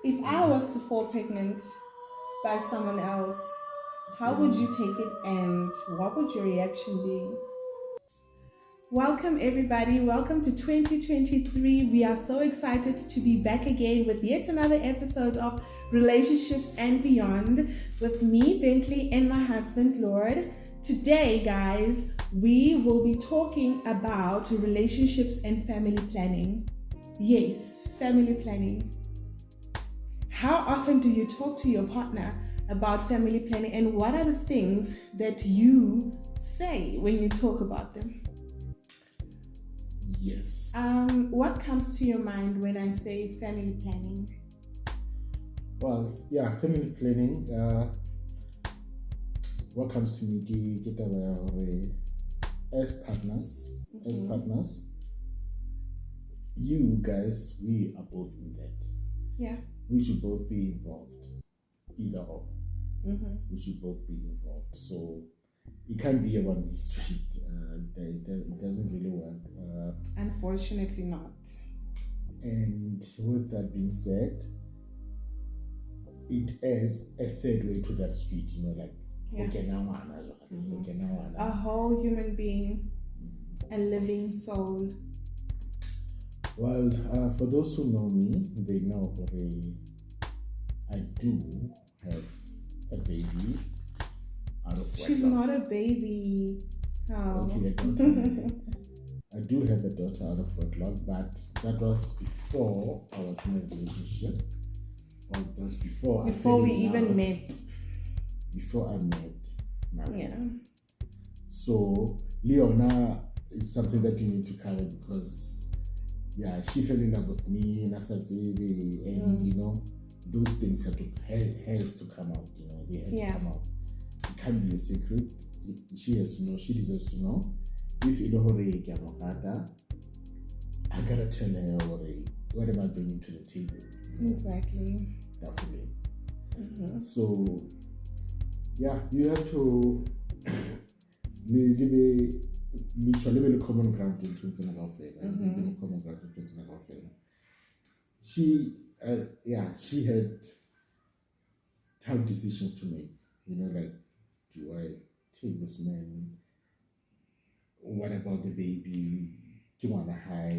If I was to fall pregnant by someone else, how would you take it and what would your reaction be? Welcome, everybody. Welcome to 2023. We are so excited to be back again with yet another episode of Relationships and Beyond with me, Bentley, and my husband, Lord. Today, guys, we will be talking about relationships and family planning. Yes, family planning. How often do you talk to your partner about family planning, and what are the things that you say when you talk about them? Yes. What comes to your mind when I say family planning? Well, yeah, family planning. What comes to me, as partners, you guys, we are both in that. Yeah. We should both be involved, either or. We should both be involved. So it can't be a one-way street. It doesn't really work. Unfortunately not. And with that being said, it adds a third way to that street, like a whole human being, a living soul. Well, for those who know me, they know I do have a baby out of wedlock. She's not a baby. Oh. Okay, I do have a daughter out of wedlock, but that was before I was in a relationship. Or that's before we even met. Before I met Mary. Yeah. So Leona is something that you need to cover because she fell in love with me and those things has to come out, they have to come out. It can't be a secret. She has to know, she deserves to know. If you know I gotta tell her what am I bringing to the table. Exactly. Definitely. So you have to mutual common ground in common ground in she had tough decisions to make. Do I take this man? What about the baby? Do you want to high?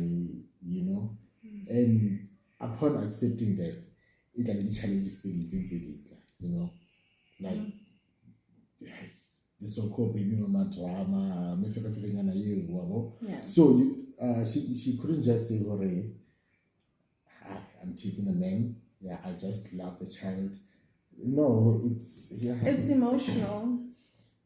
And upon accepting that, it already challenges the so-called baby mama drama. So she couldn't just say, I'm taking a man. I just love the child. No, it's emotional.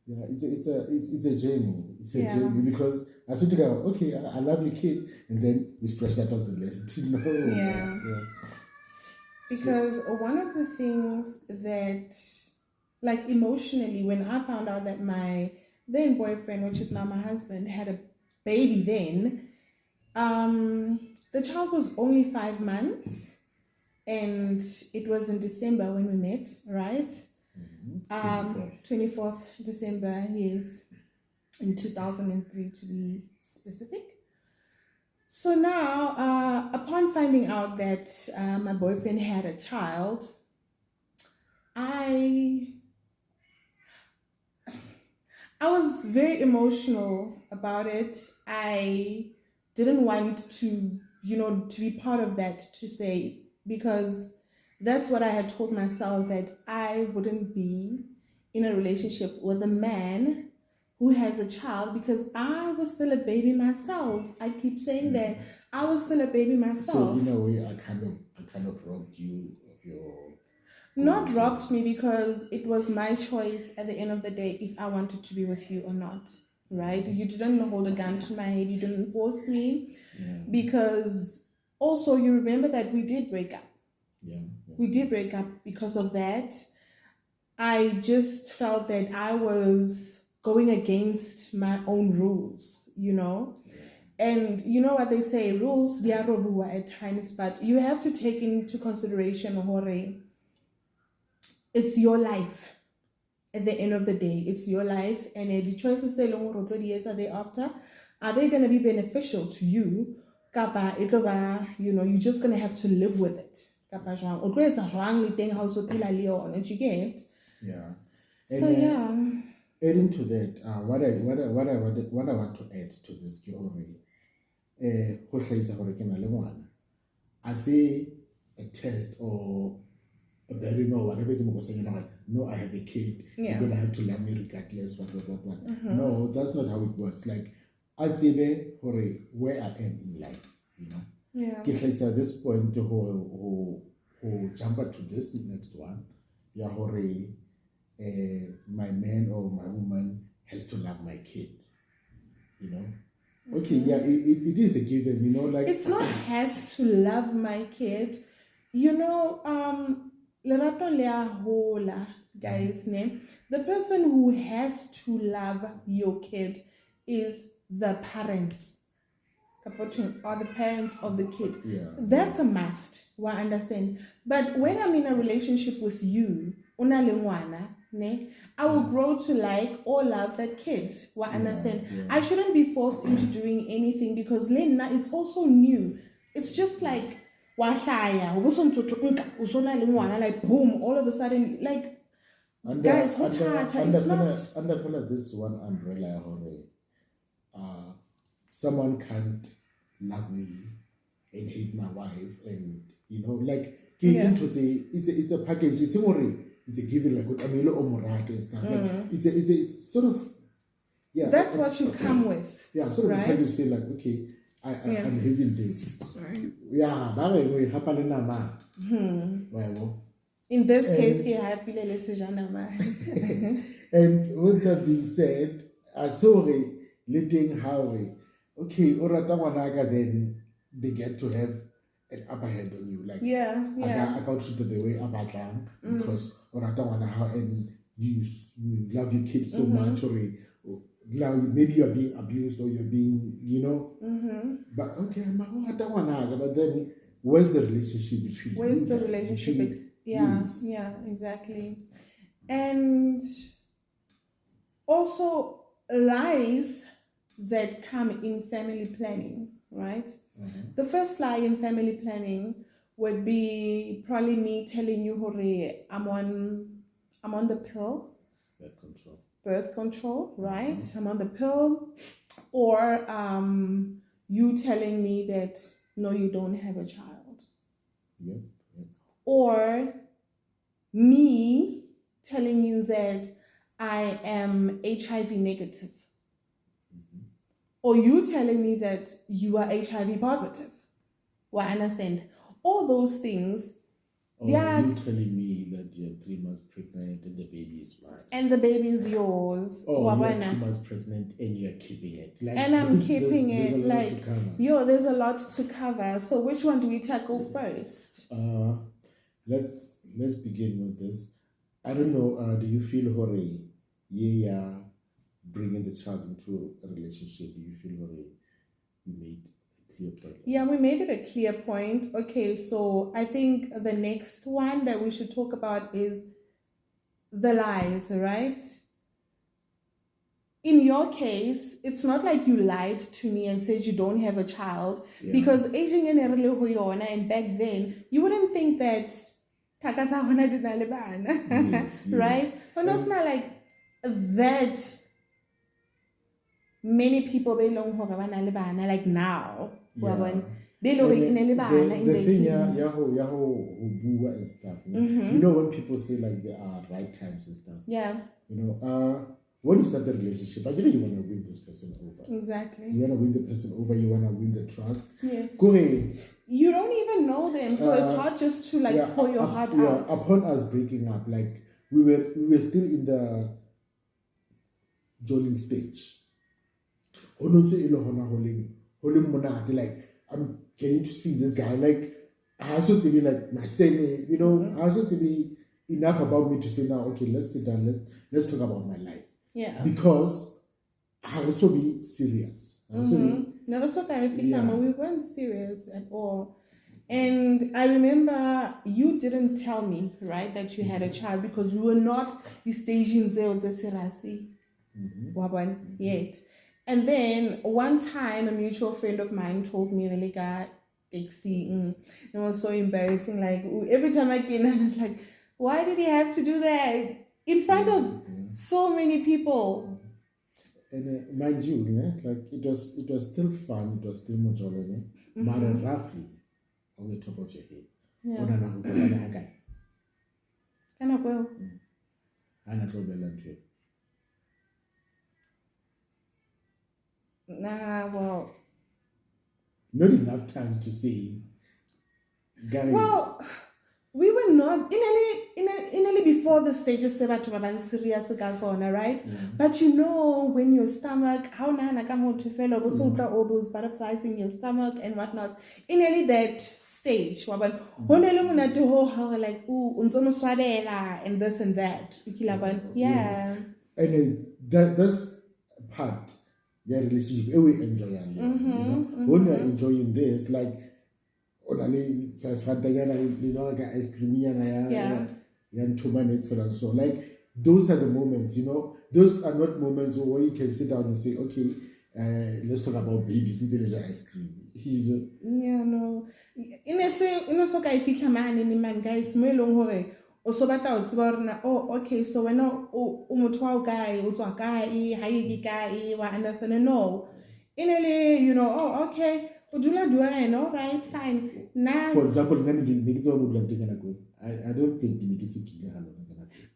Yeah, it's a journey. It's a journey because I said to go, okay, I love your kid, and then we scratch that off the list. Yeah. Because one of the things that, emotionally, when I found out that my then boyfriend, which is now my husband, had a baby then, the child was only 5 months, and it was in December when we met, right? 24th December, yes, in 2003 to be specific. So now, upon finding out that my boyfriend had a child, I was very emotional about it. I didn't want to, to be part of that, to say, because that's what I had told myself, that I wouldn't be in a relationship with a man who has a child, because I was still a baby myself. I keep saying that I was still a baby myself. So in a way, I kind of robbed you of your. Not robbed me, because it was my choice at the end of the day if I wanted to be with you or not. Right? You didn't hold a gun to my head. You didn't force me, because also you remember that we did break up. We did break up because of that. I just felt that I was going against my own rules, And you know what they say, rules, they are at times, but you have to take into consideration, it's your life. At the end of the day, it's your life, and the choices say long years are thereafter. Are they going to be beneficial to you? You're just going to have to live with it kapa jwang o tlo etsa jwang le teng ha o so phela le yona, do you get? Yeah. So yeah. Adding to that, what I want to add to this ke hore ho hlahisa hore ke na le ngwana. I say a test or a burden or whatever ke mo go saying like, no, I have a kid. Yeah. You're gonna have to love me regardless. What. No, that's not how it works. Like I say where I am in life, you know. Yeah. Ke hlahisa at this point ho jump to this next one. Yeah, hore my man or my woman has to love my kid, you know. Okay, yeah, it is a given, you know, like it's not has to love my kid, you know. Lerato le a hola, guys, ne? The person who has to love your kid is the parents, or the parents of the kid. Yeah, that's a must. Well, I understand. But when I'm in a relationship with you, una le ngwana, ne, I will grow to like or love that kid. Well, I understand. Yeah. I shouldn't be forced into doing anything because Lena, it's also new. It's just like wahlaya, like boom, all of a sudden, like guys, it's not under this one umbrella, someone can't love me and hate my wife, and you know, like it's a package. It's a given, like what and stuff. Like it's sort of that's what you come with. Yeah, sort of right? a package. Say like, okay, I'm having this. Sorry. Yeah, in this case, and with that being said, I saw letting how okay, then they get to have an upper hand on you. Like I can't treat it the way I'm because and you love your kids so much, or now maybe you're being abused or you're being, you know. But okay, but then where's the relationship between where's you the guys? relationship? Yeah, exactly. And also lies that come in family planning, right? The first lie in family planning would be probably me telling you, Hore, I'm on the pill. Birth control, right? I'm on the pill. Or you telling me that no, you don't have a child. Yep. Or me telling you that I am HIV negative. Or you telling me that you are HIV positive. Well, I understand. All those things. Or you telling me that you're 3 months pregnant and the baby is mine. And the baby is yours. Or you're 2 months pregnant and you're keeping it. Like, and I'm keeping it. Like, there's a lot to cover. So which one do we tackle first? Let's begin with this. I don't know, do you feel bringing the child into a relationship? Do you feel you made a clear point? Yeah, we made it a clear point. Okay, so I think the next one that we should talk about is the lies, right? In your case, it's not like you lied to me and said you don't have a child, because aging in and back then you wouldn't think that yes, right? But it's not like that many people like now. The thing and stuff. You know, when people say like there are right times and stuff. Yeah. You know, when you start the relationship, I think you want to win this person over. Exactly. You want to win the person over. You want to win the trust. Yes. Go ahead. You don't even know them, so it's hard just to pour your heart out. Upon us breaking up, like we were still in the joining stage. Like I'm getting to see this guy. Like I have to be like my same, you know. I have to be enough about me to say now. Okay, let's sit down. Let's talk about my life. Yeah. Because I also be serious. We weren't serious at all. And I remember you didn't tell me, right, that you had a child, because we were not the staging yet. And then one time a mutual friend of mine told me, taxi. It was so embarrassing. Like every time I came, I was like, why did he have to do that in front of so many people? And mind you, like it was still fun, it was still mojolo, but roughly on the top of your head. Yeah. Kind of well. Nah, well. Not enough time to say. Gary. Well, we were not in before the stages to serious right? Yeah. But you know when your stomach, how all those butterflies in your stomach and whatnot. In that stage, how like and this and that. Yeah. Yes. And that's part relationship we enjoy, you know. When you're enjoying this, like ice cream, so like those are the moments, you know. Those are not moments where you can sit down and say, okay, let's talk about baby since it is ice cream. Yeah, no. So ka ifitla man guys mo elong hore o so batla o tseba hore oh okay, so when o motho wa kae o tswa kae ha ye kae wa understand. No, you know, oh okay, o dula all right, fine. Now for example, I don't think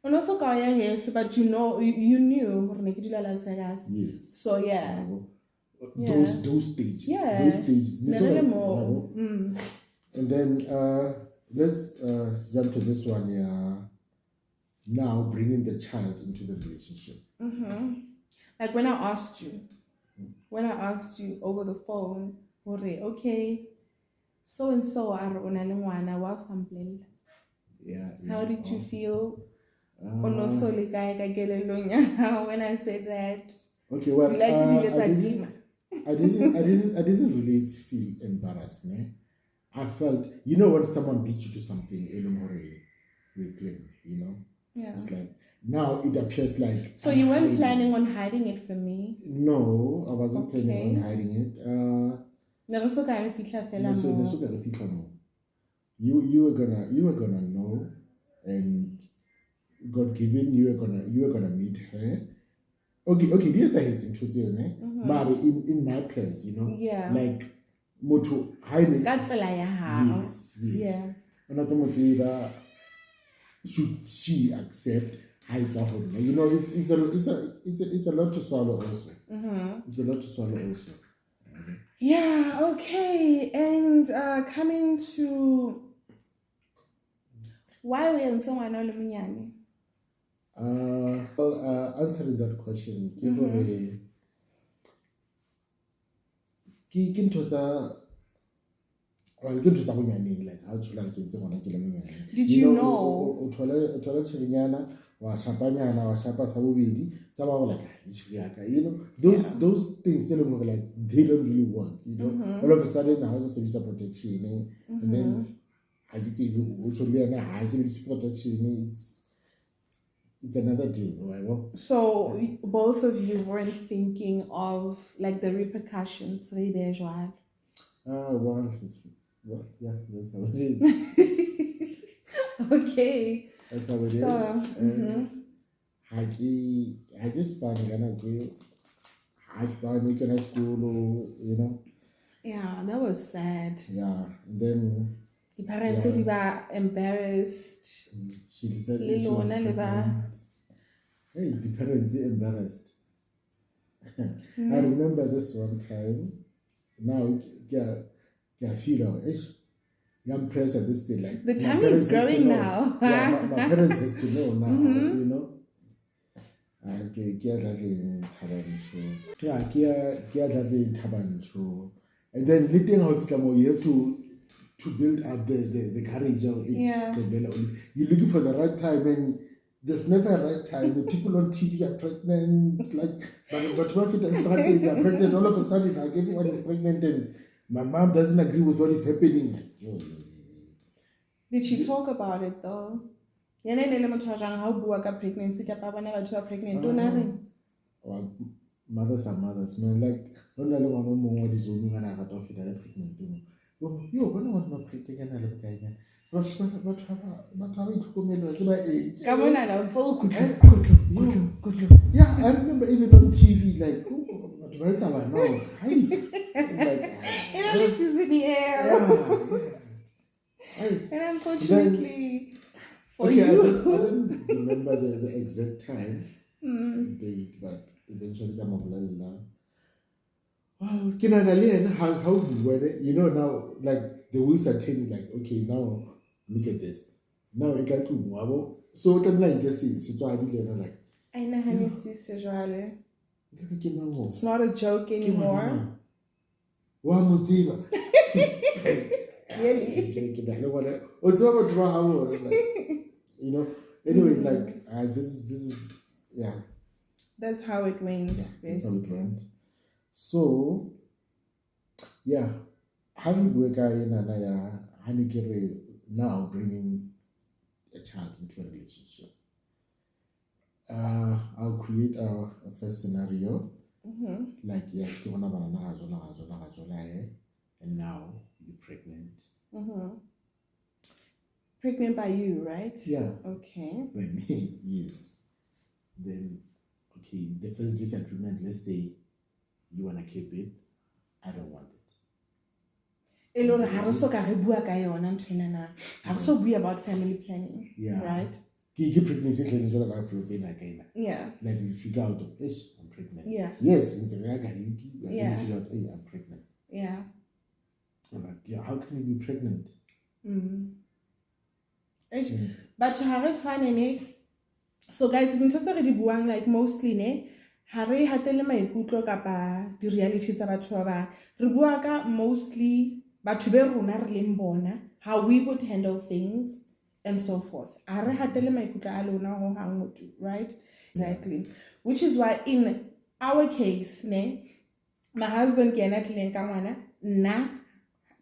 also yes, but you know, you knew Las Vegas. Yes. So yeah. Those stages. Yeah. Those stages. And then let's jump to this one. Yeah. Now bringing the child into the relationship. Like when I asked you over the phone, okay, so and so are unalingwana wa sample. Yeah. How did you feel? When I said that. Okay, well, I didn't really feel embarrassed. I felt, you know, when someone beats you to something, we're playing, you know. Yeah. It's like now it appears like. So you weren't planning on hiding it from me? No, I wasn't planning on hiding it. You were gonna know, and God given, you were gonna meet her. Okay, these are his intuition, but in my place, you know, like moto hiding. Yes. Yeah. Should she accept hiding? You know, it's a lot to swallow also. It's a lot to swallow also. Yeah. Okay. And coming to why we in someone all answering that question, like how to like did you know? You know, those things like they don't really work, you know. All of a sudden I was a service of protection, and then I did protection. It's another deal. So both of you weren't thinking of like the repercussions, well, yeah, that's how it is. Okay. That's how it is. And I just find I spent weekend at school, you know. Yeah, that was sad. Yeah, and then the parents said they were embarrassed. She decided she was pregnant. Hey, the parents are embarrassed. I remember this one time. Now, I feel young press at this stage. Like the time is growing now. Yeah, my parents has to know now, you know. Okay, and then later you have to build up the courage of it. Yeah. You're looking for the right time, and there's never a right time. People on TV are pregnant, like, but what if they are pregnant? All of a sudden, like, everyone is pregnant, and my mom doesn't agree with what is happening. Like, did she talk about it though? How pregnancy pregnant? Mothers are mothers, man. Like, don't let one more is pregnant. yo bona wa ma phetengana le bokanyana batho ba itlhokomela tse ba eng ka mona la ntse o yeah, I remember even on TV like batho ba etsa bana hi like this is in the air. And unfortunately for okay, you I don't remember the exact time date, but eventually come up well, how you know now, like the wheels are turning, like okay, now look at this. Now I can't do so like guess it's like I know honey it's not a joke anymore. Clearly. You know, anyway, like this is yeah. That's how it went. Yeah, that's how it went. So yeah, having work now bringing a child into a relationship. I'll create a first scenario. Like yes, and now you're pregnant. Pregnant by you, right? Yeah. Okay. By me, yes. Then okay, the first disagreement, let's say you wanna keep it, I don't want it. About family planning. Yeah. Right? Pregnancy, yeah. Like you figure out, I'm pregnant. Yeah. Yes, you figure out, I'm pregnant. Yeah. I'm like, yeah, how can you be pregnant? But it's funny, so guys, like mostly ha re hatele maikutlo kapa di realities tsa batho ba bang re bua ka mostly batho be rona re leng bona, how we would handle things and so forth. Ha re hatele maikutlo a lona ho hang motho, right? Exactly. Which is why in our case my husband ke ena tlileng ka ngwana, nna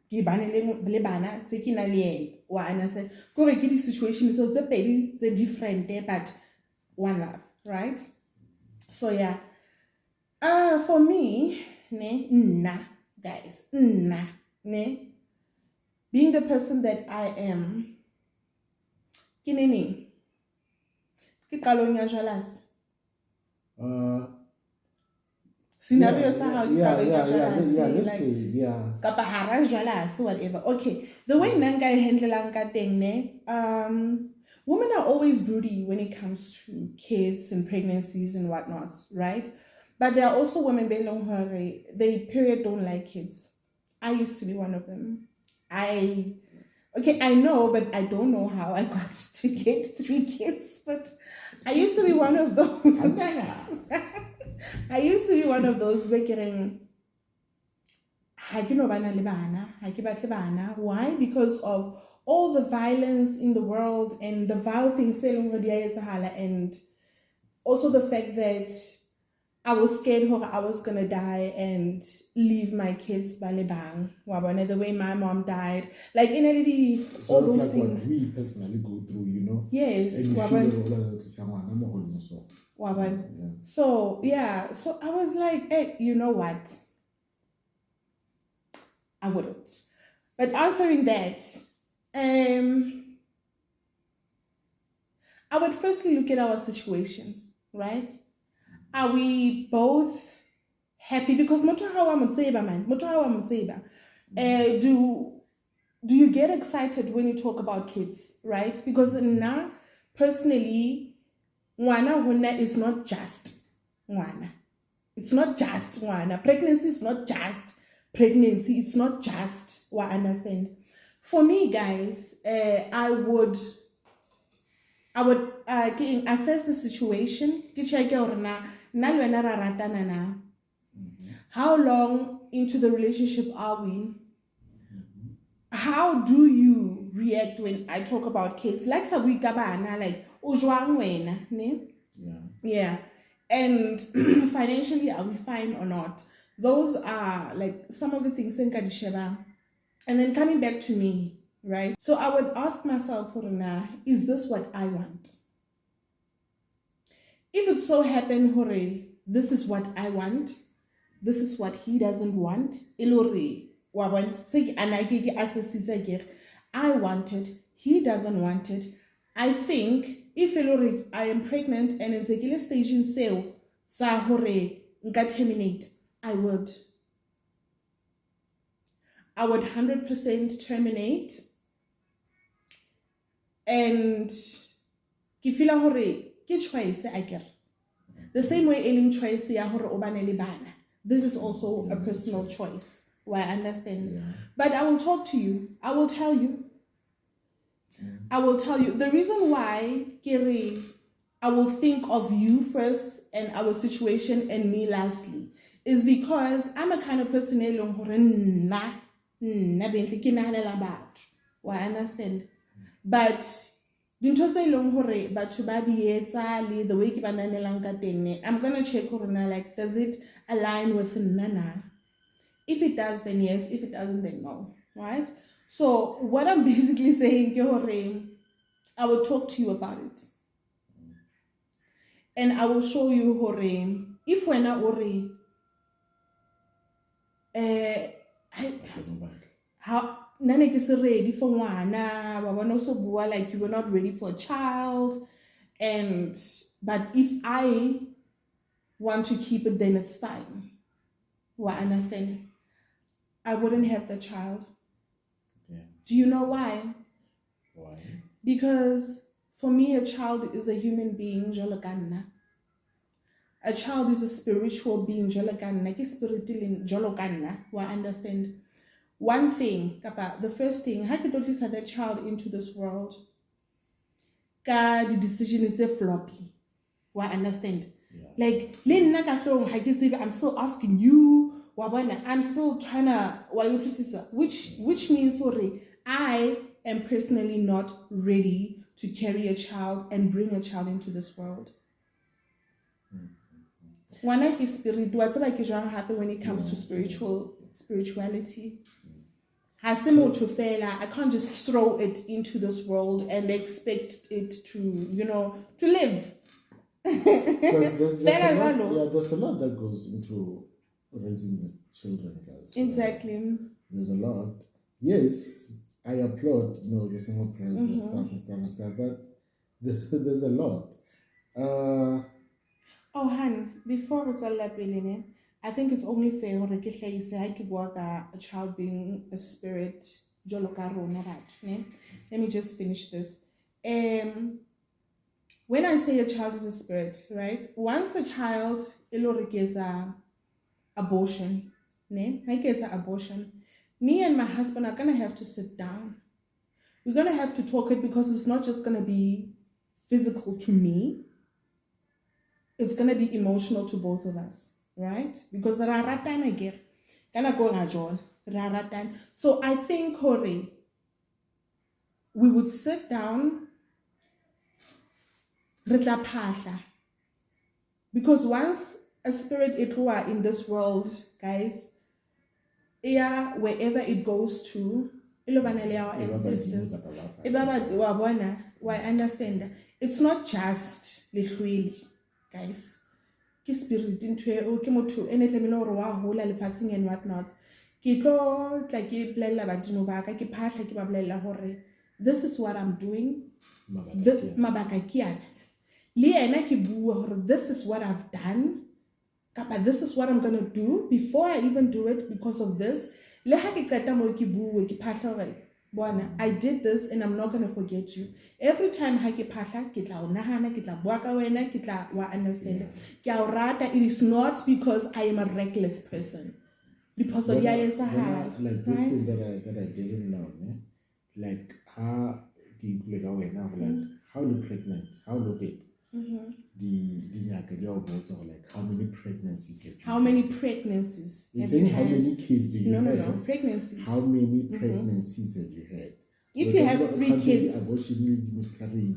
ke bane le bana se ke na le ene wa understand go re ke di situations so tse pedi tse different but one love, right? So yeah, for me, guys, being the person that I am, kinini, qalong ya jealous. Scenario let's say, yeah. Kapa hara jealous, whatever. Okay, the way nanga handle ka teng women are always broody when it comes to kids and pregnancies and whatnot, right? But there are also women they period don't like kids. I used to be one of them. I know, but I don't know how I got to get 3 kids, but I used to be one of those. I used to be one of those why? Because of all the violence in the world and the vile things and also the fact that I was scared I was gonna die and leave my kids the way my mom died, like in reality, all those like things what we personally go through, you know. Yes. And So yeah, so I was like, hey, you know what, I wouldn't. But answering that, I would firstly look at our situation, right? Are we both happy? Because do you get excited when you talk about kids, right? Because now, personally, Wana is not just Wana. It's not just Wana. Pregnancy is not just pregnancy. It's not just what I understand. For me, guys, I would assess the situation. How long into the relationship are we? How do you react when I talk about kids? Like yeah. And financially, are we fine or not? Those are like some of the things. And then coming back to me, right? So I would ask myself, is this what I want? If it so happened, this is what I want, this is what he doesn't want, ilori, I want it, he doesn't want it. I think if I am pregnant and it's a stage in sale, sa hore nka terminate, I would 100% terminate. And ke feel hore ke choice I get. The same way any choice ya hore o bane le bana. This is also a personal choice. Why I understand. Yeah. But I will talk to you. I will tell you. I will tell you. The reason why, Kiri, I will think of you first and our situation and me lastly is because I'm a kind of person Why I understand. But dintho tse ileng hore batho ba di etsa le the way ke ba nanelang ka teng, I'm gonna check hore na like does it align with nana. If it does, then yes. If it doesn't, then no. Right? So what I'm basically saying, I will talk to you about it. And I will show you, if we're not how nane ke se ready for ngwana, ba bona so bua like you were not ready for a child. But if I want to keep it, then it's fine. Well, I understand. I wouldn't have the child. Yeah. Do you know why? Why? Because for me, a child is a human being, jwalo ka nna. A child is a spiritual being, jwalo ka nna. Ke spiritual jwalo ka nna. Well, I understand. One thing, the first thing, how could you set that child into this world? Ka the decision is a floppy. Well, I understand. Yeah. Like, I'm still asking you. I'm still trying to, which means, sorry, I am personally not ready to carry a child and bring a child into this world. One of the spirit, what's like happen when it comes to spirituality. I can't just throw it into this world and expect it to live. Because there's a lot that goes into raising the children, guys. Exactly. There's a lot. Yes, I applaud, the single parents and stuff, but there's a lot. Han, before it's all up, I think it's only fair a child being a spirit. Let me just finish this. When I say a child is a spirit, right? Once the child gets abortion, me and my husband are gonna have to sit down. We're gonna have to talk it because it's not just gonna be physical to me. It's gonna be emotional to both of us, right? Because so I think we would sit down. Because once a spirit in this world, guys, wherever it goes to, our ancestors. I understand. It's not just guys. Spirit into and whatnot. This is what I'm doing. This is what I've done. This is what I'm gonna do before I even do it because of this. I did this and I'm not gonna forget you. Every time understand. It is not because I am a reckless person. Because of like this thing that I didn't know, like how how the pregnant, how low babe. Like how many pregnancies have you How many pregnancies? You're saying how many kids do you have? No, pregnancies. How many pregnancies have you had? If you have 3 kids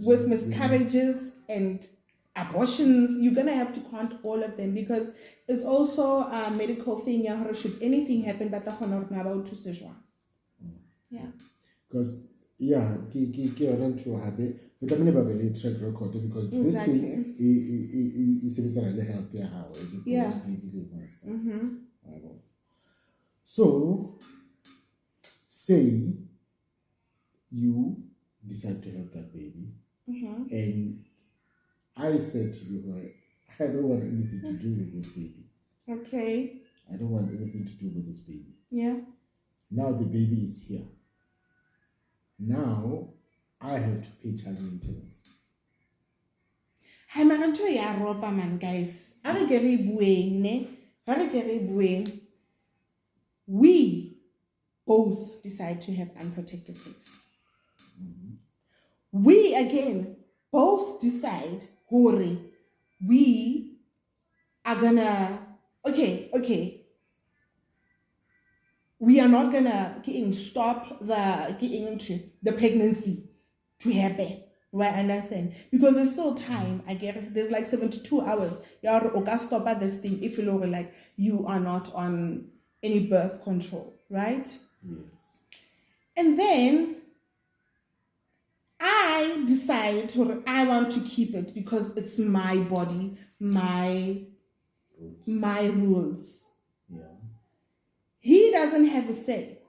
with miscarriages and abortions, you're gonna have to count all of them because it's also a medical thing. Should anything happen, but about to yeah. Because to happy, but I'm never really track record because exactly. This thing is really healthier how is it yeah. So say you decide to have that baby, and I said to you, I don't want anything to do with this baby. Okay. I don't want anything to do with this baby. Yeah. Now the baby is here. Now I have to pay child maintenance. Hi, maranto ya ropa man, guys. Are ke re bueng ne? Are ke re bueng. We both decide to have unprotected sex. We again both decide, hore, we are gonna okay. We are not gonna stop the pregnancy to happen. Right, I understand. Because there's still time. I get it. There's like 72 hours. You can stop at this thing if you look like you are not on any birth control, right? Yes. And then I decide I want to keep it because it's my body, my rules. Yeah. He doesn't have a say.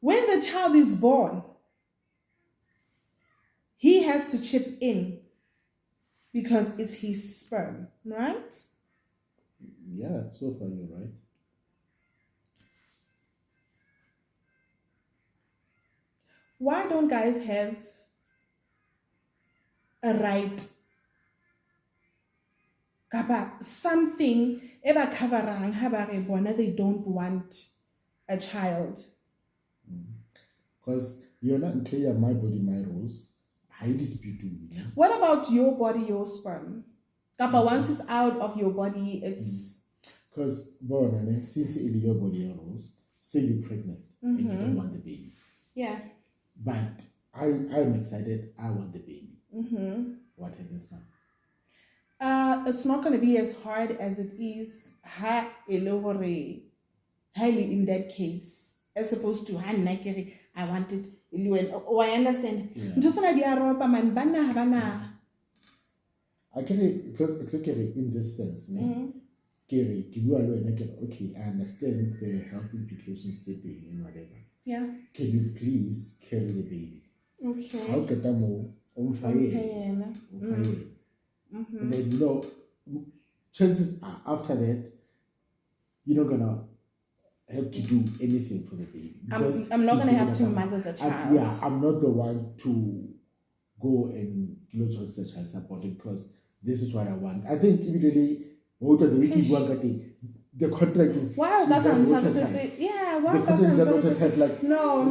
When the child is born, he has to chip in because it's his sperm, right? Yeah, so far you're right. Why don't guys have a right? Something eba coverang habare bona they don't want a child. Because you're not clear my body, my rules. I dispute you. What about your body, your sperm? Once it's out of your body, it's because since it's your body, your rules, say you're pregnant and you don't want the baby. Yeah. But I'm excited. I want the baby. What happens now? It's not going to be as hard as it is highly in that case, as opposed to I want it. Oh, I understand. Just I in this sense, okay, I understand the health implications and whatever. Yeah. Can you please carry the baby? Okay. How get them all on fire? And then chances are after that you're not gonna have to do anything for the baby. I'm not gonna have to mother the child. I'm not the one to go and lots of such as support because this is what I want. I think immediately the contract is wow, that's watertight. Yeah, wow, the contract is watertight. Like no.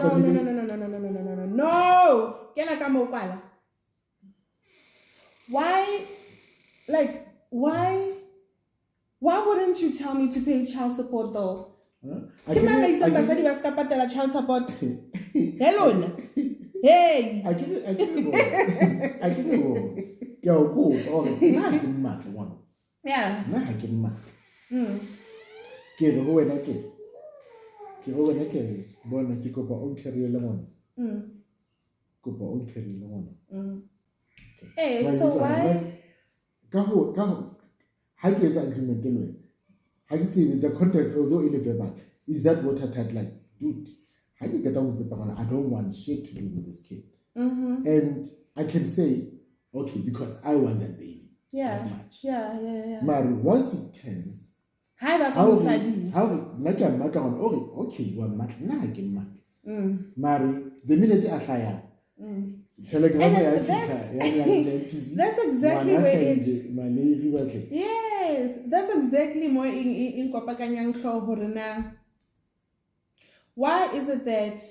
Why wouldn't you tell me to pay child support though? I get child support. Hello. Hey. I get it. Yo, cool. Yeah. Nah, I get mad. Ke go wena ke bona ke kopa o carry le ngwana. Kopa o carry le ngwana. Eh, so why? How gets agreement anyway? I get the contract, although in a verbal, is that watertight? Like, dude, how you get on with people? I don't want shit to do with this kid. And I can say, okay, because I want that baby. Yeah. That much. Yeah. Mary, once it turns, how like a matter on okay, you are mad. Nah, I can mad. Mary, the minute I fire. That's exactly where it's. Yes, that's exactly more in Kopakanyang Horena. Why is it that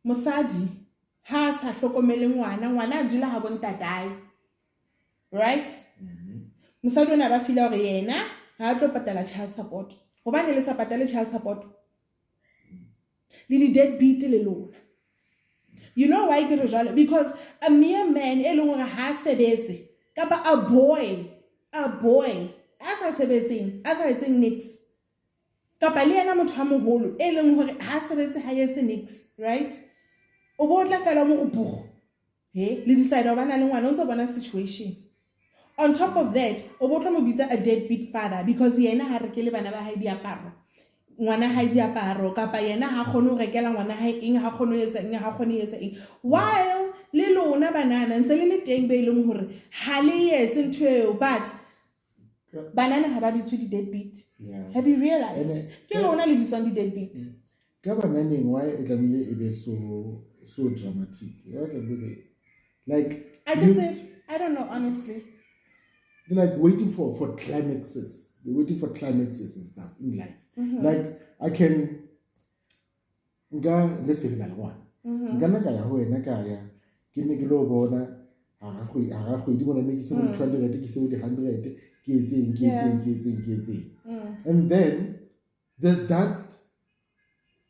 Mosadi has her wana dula ha bonta die? Right? Mosadi na ba fila hore yena ha tlo patala child support. Hobane le sa patala child support. Lili deadbeat le lona. You know why ke re jalo? Because a mere man e leng hore ha sebetse kapa a boy a sa sebetseng a sa etseng nix kapa le yena motho a moholo e leng hore ha sebetse ha etse nix, right? O bo tla fela mo upo le decide ho bana le ngwana o ntse bona situation. On top of that, o bo tla mo bitsa a deadbeat father because yena ha rekele bana ba hae diaparo. ngwana hae diaparo kapa yena ha kgone ho rekela ngwana hae eng ha kgone ho etsa eng ha kgone ho etsa eng while le lona banana ntse le teng be leng hore ha le etse ntho eo but banana ha ba bitswe di deadbeat. Have you realized ke lona le bitswang di deadbeat ka bananeng why e tlamehile e be so dramatic like I don't know honestly. They're like waiting for climaxes. They're waiting for climaxes and stuff in life. Like I can let's say one. Ngana ka ya ho ena ka ya ke ne ke lo bona ha ga di bona ne ke se mo 200 ke se mo 100 ke etseng. And then there's that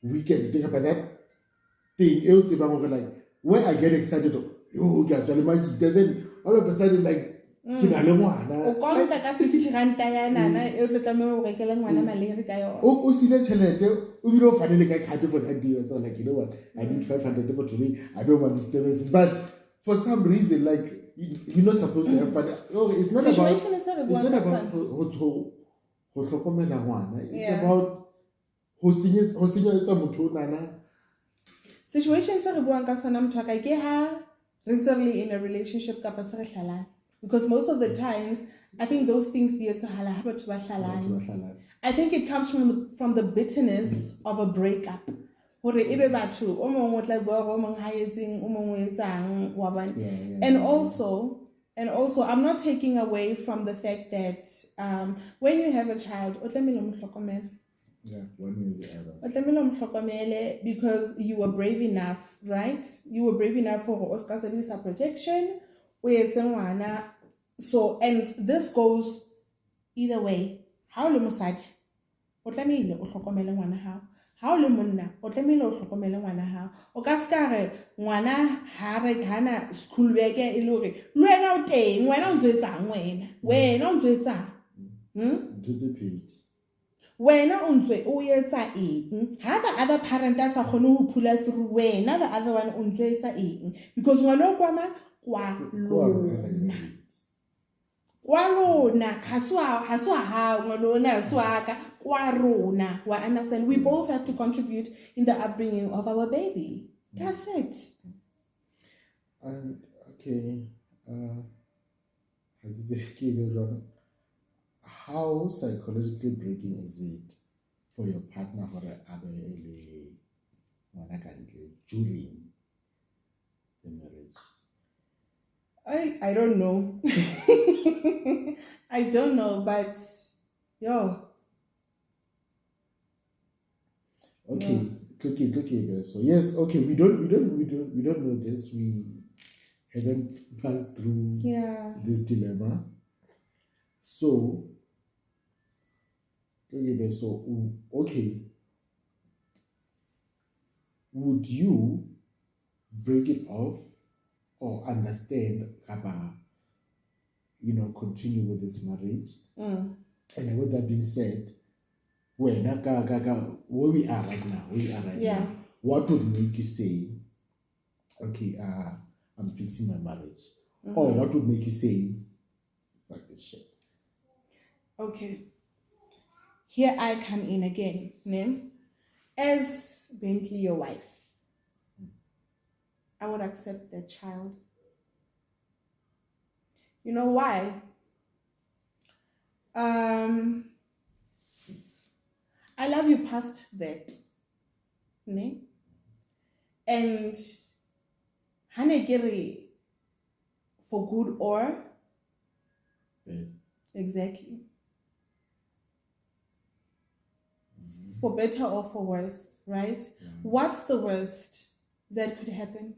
weekend think about that thing else like where I get excited then all of a sudden like ke na le ngwana o konta ka 50 ranta ya nana e tlo tlamela o rekela ngwana maleri ka yona o sile chelete o bile o fanele ka card for that deal so like you know what I need 500 for today I don't want disturbances but for some reason like you're not supposed to have fun it's not about ho hlokomela ngwana it's about ho senyetsa motho nana situation se re buang ka sona motho ka ke ha re ntse in a relationship ka pa se re hlalana because most of the times I think those things di etsahala ha batho ba hlalana. I think it comes from the bitterness of a breakup hore ebe batho o mongwe o tla bua o mongwe ha etseng o mongwe o etsang wa bana and also I'm not taking away from the fact that when you have a child o tlamehile o mo hlokomele. Yeah, one way or the other. Because you were brave enough, right? You were brave enough for Oscar service protection. So, and this goes either way. How le mosadi o tlamehile o hlokomele ngwana hao. How le monna o tlamehile o hlokomele ngwana hao. O ka ska re ngwana ha re hana school bag e le hore le wena o teng, wena o ntse etsang wena o ntse etsang. Wena o ntse o etsa eng ha the other parent a sa khone ho phula through wena the other one o ntse etsa eng because ngwana o kwama kwa lona ha swa ha ngwana ha swa ka kwa rona wa understand we both have to contribute in the upbringing of our baby. That's it. And okay how psychologically breaking is it for your partner during the marriage? I don't know. I don't know, but okay. So yes, okay, we don't know this. We haven't passed through this dilemma. So okay, would you break it off or understand about, continue with this marriage? And then with that being said, where we are right now, what would make you say, okay, I'm fixing my marriage? Or what would make you say, fuck this shit? Okay. Here I come in again, as Bentley, your wife. I would accept that child. You know why? I love you past that. And hanegiri for good or exactly. For better or for worse, right? What's the worst that could happen?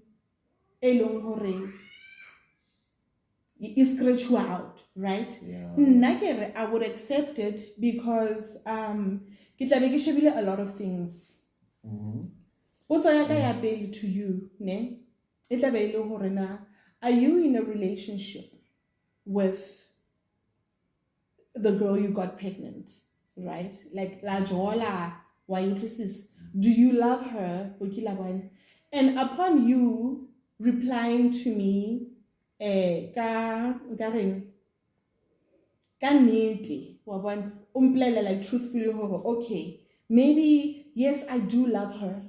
Is scratch you out, right? I would accept it because a lot of things. Also, I appeal to you, are you in a relationship with the girl you got pregnant? Right? Like la jola, do you love her? And upon you replying to me, like truthfully, okay, maybe, yes, I do love her.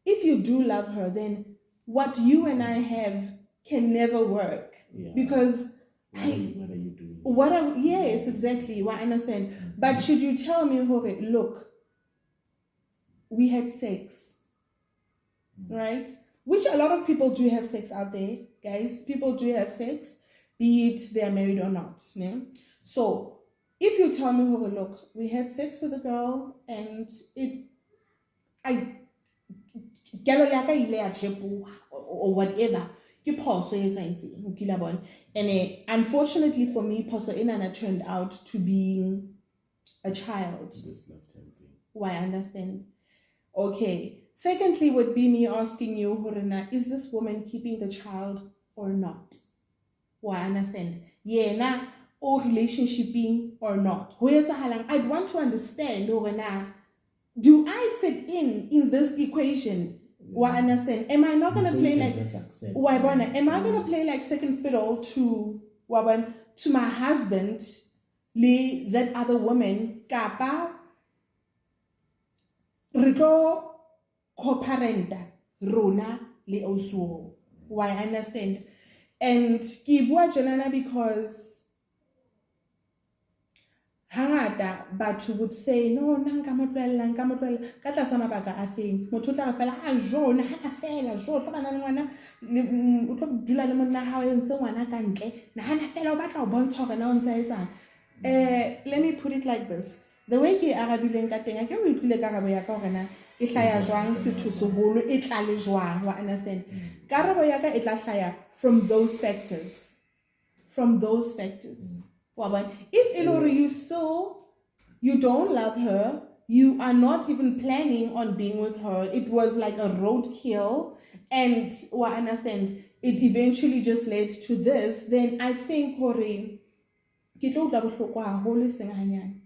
If you do love her, then what you and I have can never work. Yeah. Because what are you doing? Yes, exactly. Well, I understand. But should you tell me, look, we had sex, right? Which a lot of people do have sex out there, guys. People do have sex, be it they are married or not. Yeah? So if you tell me, look, we had sex with a girl and or whatever, and unfortunately for me, Poso Inana turned out to be a child. This lifetime thing. Why, I understand. Okay. Secondly, would be me asking you, Horina, is this woman keeping the child or not? Why, I understand. Yeah, na or relationshiping or not. I'd want to understand, Horina, do I fit in this equation? Why, understand? Am I not gonna play like why, am I gonna play like second fiddle to my husband, that other woman, kapa Rico co-parenta Rona le Osuo? Why, I understand. And Kibua Janana because hangata batho would say no nka motlela ka tlasa mabaka a feng motho tla fela a jona ha fela jo tla bana le ngwana o tlo dula le monna ha o entse ngwana ka ntle na hana fela o batla o bontsha hore na o ntse etsang. Let me put it like this. The way ke arabileng ka teng ke o itlile karabo ya ka hore na e hlaya jwang setho seholo e tla le jwang wa understand. Karabo ya ka e tla hlaya from those factors. If Ilori you don't love her, you are not even planning on being with her, it was like a roadkill, and I understand it eventually just led to this, then I think Hore ke tlo tla bohloko haholo seng hanyane.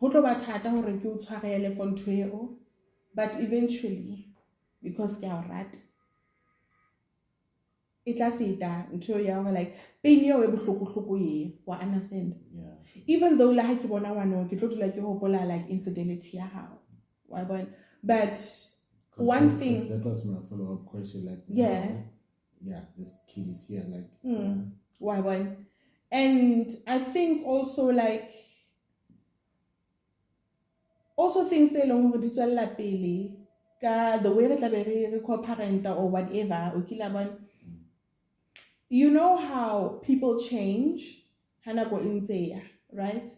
Ho tlo ba thata hore ke o tshwarele for ntho eo, but eventually because ke a rata it la feta ntho ya hore like pain eo e bohloko ye wa understand. Yeah. Even though la ha ke bona ngwana ke tlo dula ke hopola like infidelity ya hao wa bona, but one thing that was my follow-up question, like yeah this kid is here like why one. And I think also like things e leng hore di tswella pele ka the way re tla be re co-parenta or whatever o kila bona. You know how people change, hanako intseya, right?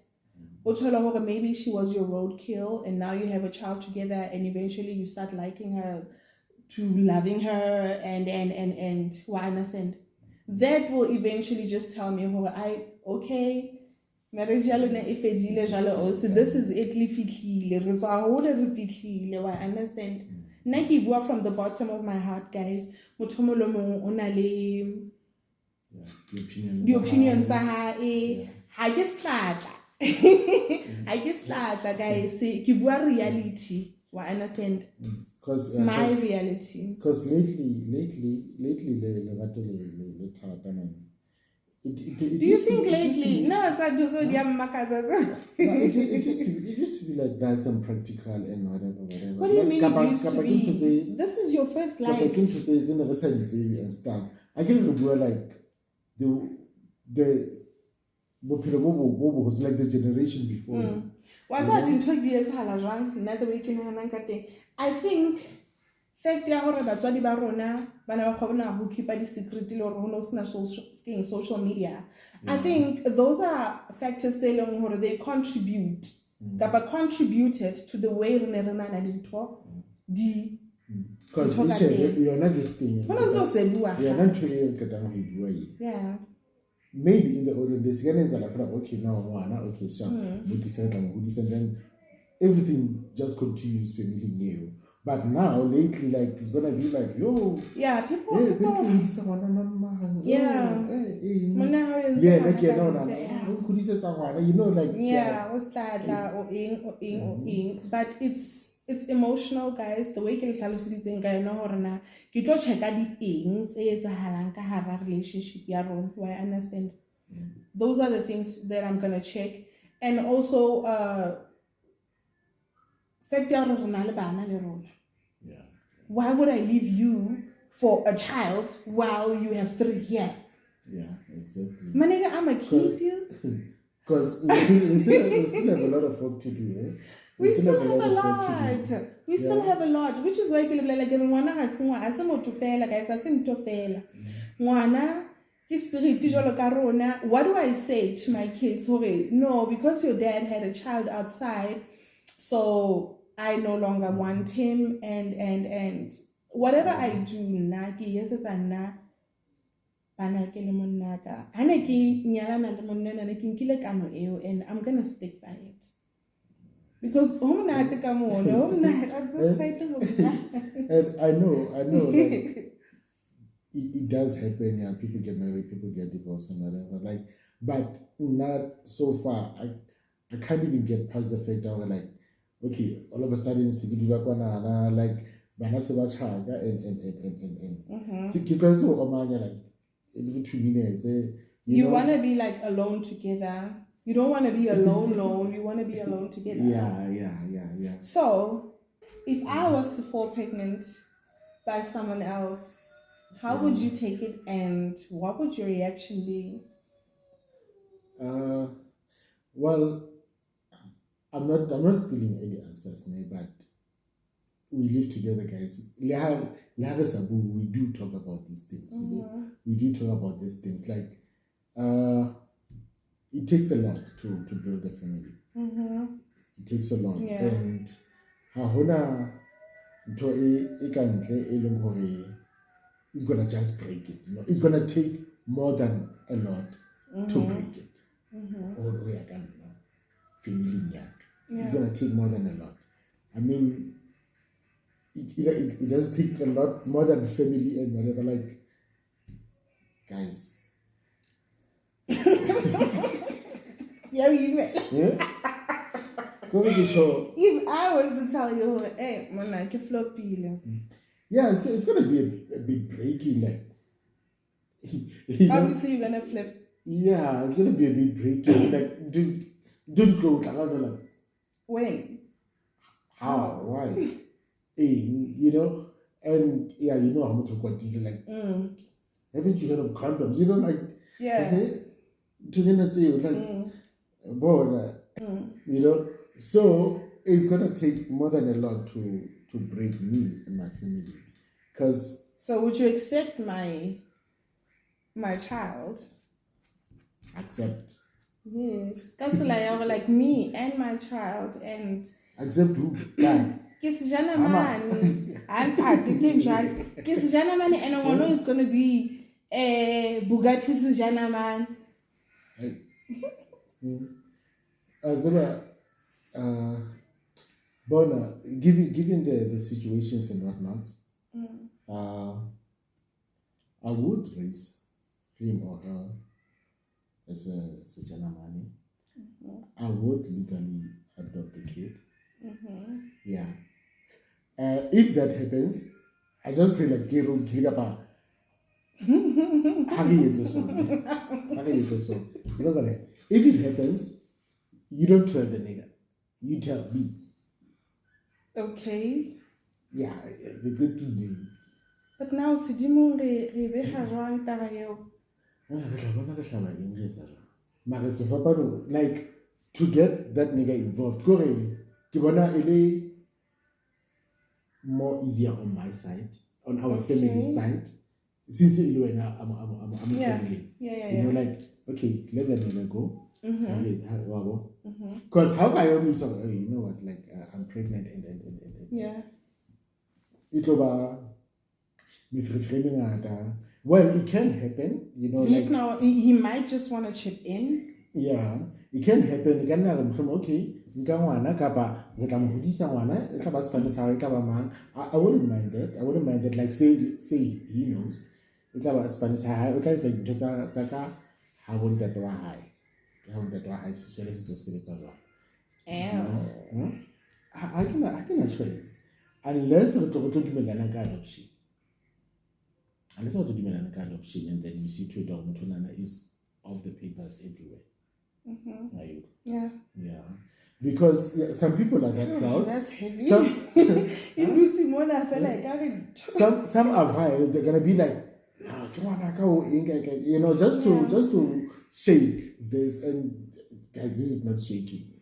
Maybe she was your roadkill and now you have a child together and eventually you start liking her to loving her and I understand. That will eventually just tell me okay, marriage ya lona e fedile jalo also this is it le fitlhile re tswa hole re fitlhile wa understand. Nna ke bua from the bottom of my heart, guys. Motho mo le mong o na le the opinion tsa hae ha ke slatla ha ke slatla guys ke bua reality wa understand my reality because lately le gato le thata man. Do you think lately no it's not just dia makaza it used to be like nice and practical and whatever. What do you mean it used to be? This is your first life and stuff. I can go like the was like the generation before. I think fact ya hore batswadi ba rona bana ba kgona ho keep di secret le hore ho no sena social media. I think those are factors tse leng hore they contributed to the way re ne re na dintho di because you're not this thing. Yeah. Maybe in the olden days, okay, now, okay, sure, and then everything just continues to be new. But now, lately, like, it's gonna be like, yo, yeah, people, yeah, like, you know, like, but it's emotional, guys. The way ke hlaloseditseng ka yona hore na ke tlo checka di eng tse etsahalang ka hara relationship ya rona. I understand. Those are the things that I'm gonna check, and also fact ya hore re na le bana le rona. Yeah. Why would I leave you for a child while you have 3 here? Yeah, exactly. Manega, I'ma keep you. Because we still have a lot of work to do, eh? We still have a lot. We Yeah. still have a lot, which is why ke lebala like ngwana ga se ngwana, a se motho fela, guys, a se ntho fela. Ngwana ke spirit jalo ka rona. What do I say to my kids? Okay, no, because your dad had a child outside, so I no longer want him, and whatever I do na ke yesetsa nna bana ke le monna ka. Ha ne ke nyalana le monna na ke nkile kano eo, and I'm going to stick by it. Because and I know, like it does happen. Yeah, people get married, people get divorced, and whatever. Like, but not so far. I can't even get past the fact that we're like, okay, all of a sudden, like, and. Like every 2 minutes. You want to be like alone together. You don't want to be alone. You want to be alone together. Yeah. So, if I was to fall pregnant by someone else, how would you take it, and what would your reaction be? Well, I'm not stealing any answers, but we live together, guys. We do talk about these things. You know? We do talk about these things. Like, it takes a lot to build a family. It takes a lot, and it's gonna just break it. You know, it's gonna take more than a lot to break it. Or family. It's gonna take more than a lot. I mean, it does take a lot more than family and whatever. Like, guys. Yeah. If I was to tell you, hey, man, I can flop you. Yeah, it's gonna be a bit breaking, like. Obviously, you're gonna flip. Yeah, it's gonna be a bit breaking. Like, don't go. Like, when? How? Why? You know, and yeah, you know how much of what you like. Haven't you heard of condoms? You know, like. Yeah. You know, so it's gonna take more than a lot to break me and my family, because. So would you accept my child? Accept. Yes, that's like me and my child, and. Accept who? God. Kisijana mani, and one is gonna be a Bugatti Sijana man. Bona, given the situations and whatnot, I would raise him or her as a Janamani. I would legally adopt the kid. Yeah. If that happens, I just pray like Kirigapa. If it happens, you don't tell the nigga. You tell me. Okay. Yeah, the good thing. But now, Sijimo Rebe like, to get that nigga involved, more easier on my side, on our family side. Since I'm family. Yeah. You know, like, okay, let that nigga go. Because how I always say, you know what, like, I'm pregnant and yeah. It over me framing. Well, it can happen, you know. He's now he might just want to chip in. Yeah, it can happen. It can happen. Okay, I wouldn't mind that. Like, say he knows. Spanish high. Okay, it's like I want that high. I want that high. So this is just I can choice. Unless we go to adoption. Unless we go to adoption, and then you see Twitter is off the papers everywhere. Yeah. Yeah. Because some people are that proud. That's heavy. Some Some are vile. They're gonna be like, you know, just to shake this. And guys, this is not shaking.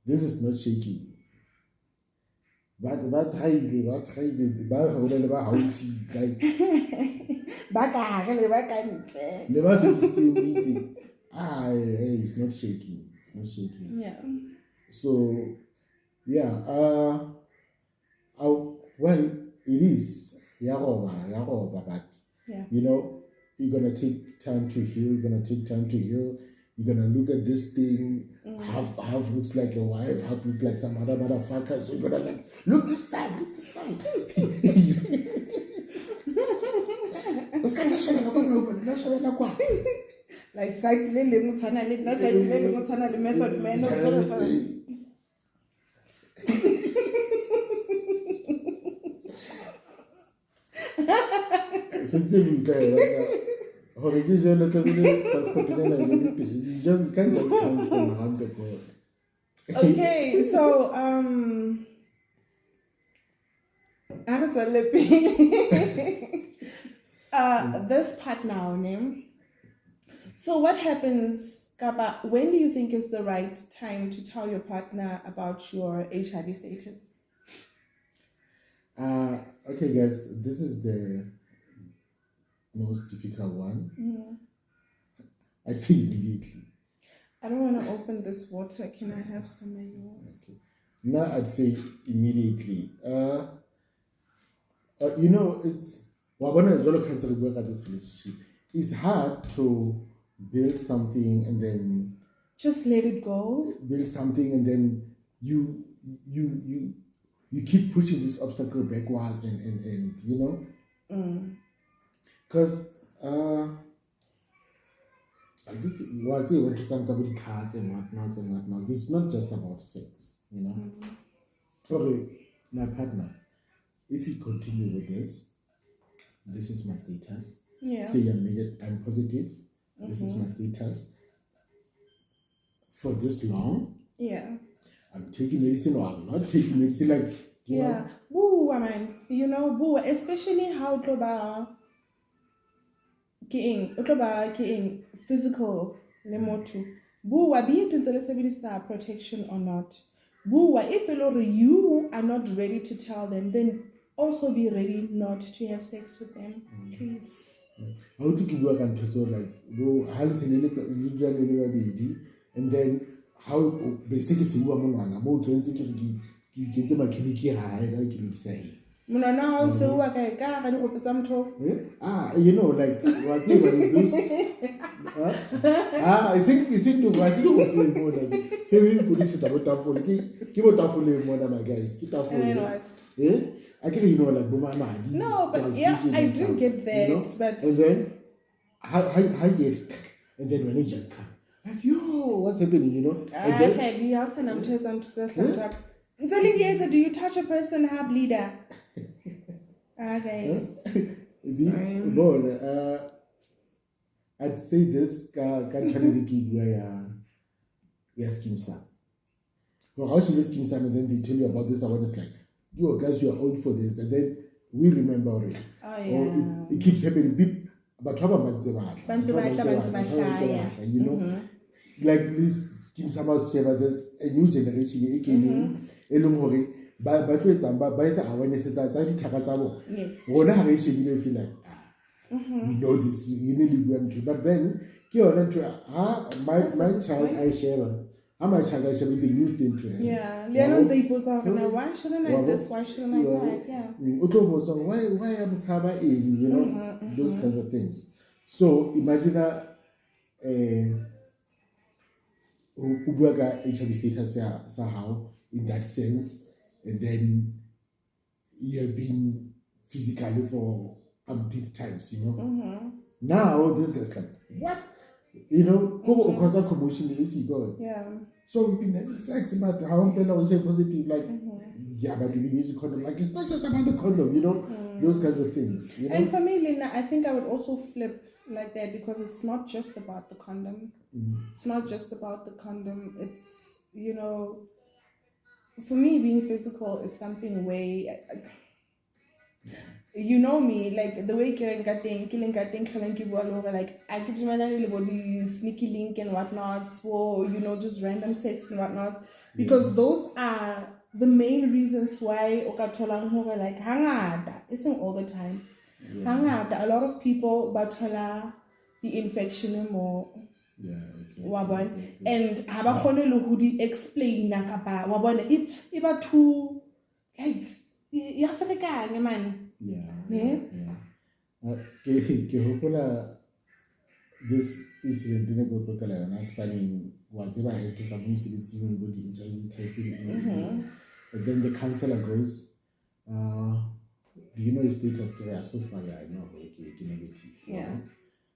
This is not shaking. But haufi like le ba eating. It's not shaking. It's not shaking. Yeah. So yeah, well, it is yaroba, but you know, you're gonna take time to heal. You're gonna take time to heal. You're gonna look at this thing. Half looks like your wife, half looks like some other motherfucker. So you're gonna like, look this side. Like side method man. You just can't just come from around the corner. Okay, so this part now, name. So what happens, Kaba? When do you think is the right time to tell your partner about your HIV status? Okay, guys, this is the most difficult one. I say immediately. I don't want to open this water. Can I have some of yours? Okay. Now I'd say immediately. You know, it's this relationship. It's hard to build something and then just let it go. Build something and then you keep pushing this obstacle backwards and you know, because this was when to something about cars and whatnot. It's not just about sex, you know. Okay, my partner, if you continue with this is my status. Yeah. Say I'm positive. This is my status. For this long. Yeah. I'm taking medicine or I'm not taking medicine. Like, you know. Boo, I mean, you know, boo, especially how to getting physical lemotu. Boo, be it in protection or not. Boo, if you are not ready to tell them, then also be ready not to have sex with them, please. How to keep working so like go and then how basically you know, like what those I think to more like say we put it about more than my guys. I can you know like no, but yeah, I do get that, you know? But and then how and then when it just come like yo, what's happening, you know? Do you touch a person have leader? Guys. I'd say this scheme sam. Well, how should we scheme sam and then they tell you about this awareness like, yo guys, you are old for this, and then we remember it. Oh yeah. It keeps happening. But you know, like this scheme somehow share this a new generation came in but it's awareness yes. Feel like we know this, you really want to. But then my child I share. How much child I share is a new thing to her. Yeah. Why shouldn't I this? Why shouldn't I that? Yeah. Why am I in, you know, those kinds of things. So imagine that HIV status somehow in that sense, and then you have been physically for umpteen times, you know. Now this guy's like, what? You know, because of commotion is going. Yeah. So we've been having sex, but how am I positive? Like, yeah, but we use a condom. Like, it's not just about the condom, you know, those kinds of things. You know? And for me, Lina, I think I would also flip like that because it's not just about the condom. It's not just about the condom. It's, for me, being physical is something way. You know me, like the way killing like I could imagine body sneaky link and whatnot, or just random sex and whatnot, because those are the main reasons why okatolang hore like hangata isn't all the time. Hangata a lot of people batola the infection more. Yeah, exactly. And haba khone le ho di explain kapa wa bona iba too like ya ferekang man. Yeah. Ke hopola this incident in a go to Kalana spanning whatever I had to some mosebetsing with the HIV testing and then the counselor goes, do you know your status? So far, yeah, I know, okay, negative. Yeah.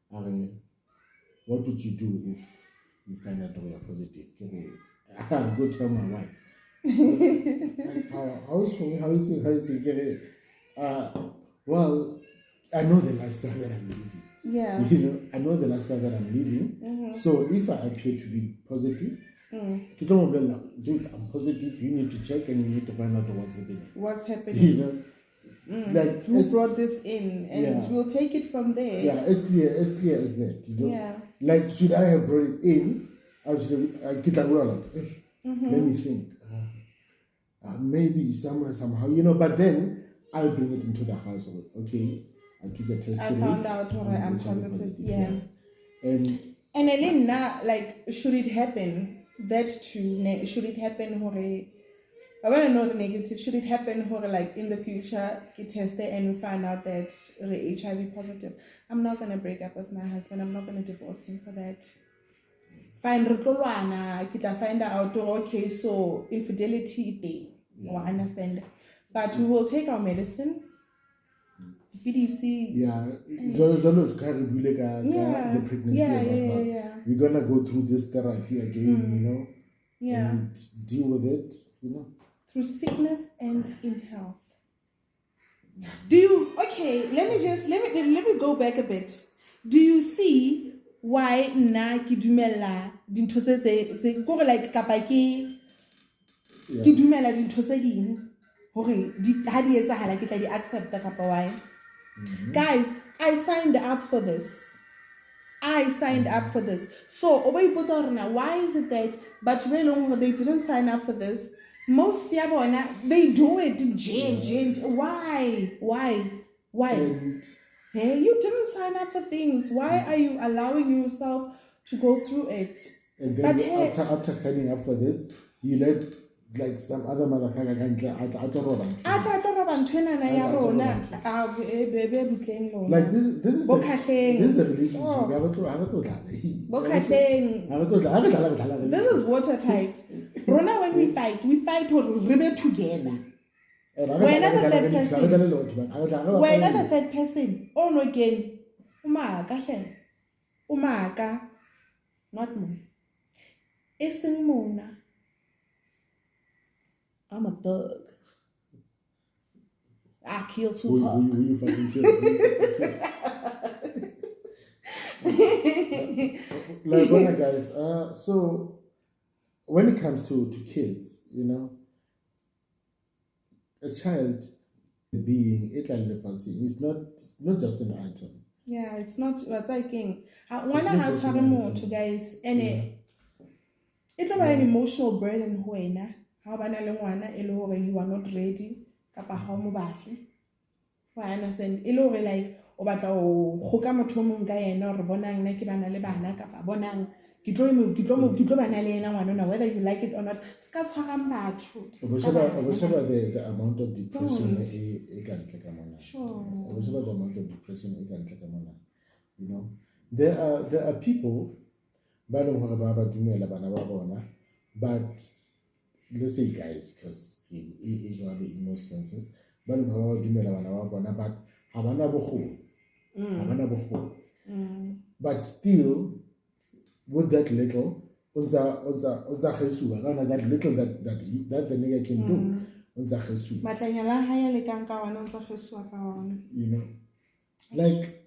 What would you do if you find out we are positive? I'll go tell my wife. How is it? Well, I know the lifestyle that I'm living. Yeah. I know the lifestyle that I'm living. So if I appear to be positive, dude, I'm positive. You need to check and you need to find out what's happening. Like who brought this in, and we'll take it from there. Yeah, as clear as that. Yeah. Like, should I have brought it in? I should have let me think. Maybe somehow, but then I'll bring it into the household. Okay, I took a test. I found out I'm positive. Yeah. And then now, like, should it happen? That too. Should it happen? I want to know the negative. Should it happen? Like in the future, get tested and we find out that we're HIV positive. I'm not gonna break up with my husband. I'm not gonna divorce him for that. Fine, find out. Okay, so infidelity day. I understand, but we will take our medicine. PDC. The pregnancy and whatnot. We're gonna go through this therapy again, and deal with it, through sickness and in health. Do you? Okay, let me go back a bit. Do you see why na ki dumela dintho tse go like kapa ke dumela dintho tse ding hore ha di etsahala ke tla di accept kapa why? Guys, I signed up for this. So, why is it that but they didn't sign up for this? Most they do it. Why? Hey, you didn't sign up for things. Why are you allowing yourself to go through it? And then after signing up for this, you let like some other motherfucker like this is a relationship. This is watertight. Rona, when we fight we're together. We're not the third person. Oh no, again. Umaka. Not me. Isn't Mona. I'm a thug. I kill Tupac. Who you fucking kill? Like, guys. So when it comes to kids, a child being it's not just an item. Yeah, it's not what's I think. One has more to guys, and it's about an emotional burden when how you are not ready. How I understand. Like like whether you like it or not. The amount of depression sure. The amount of depression there are people but let's say guys, because usually in most senses, but but still with that little that little that the nigga can do like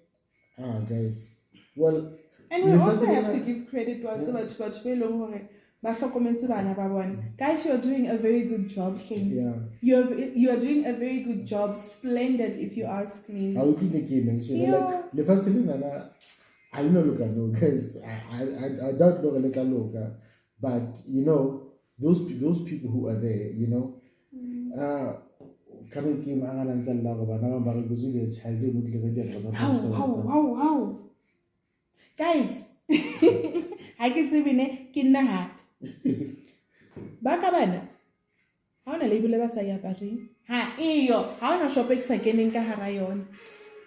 guys, well, And we also have to give credit to guys, you're doing a very good job, Shane. Yeah. You are doing a very good job. Splendid, if you ask me. How can you mention like the first thing I don't know, look at no guys. I don't know like a but you know those people who are there, you know, coming came and how guys. I can see me kinna baka bana ha ona label ba sa ya pareng ha iyo ha ona shop e sa keneng ka hara yona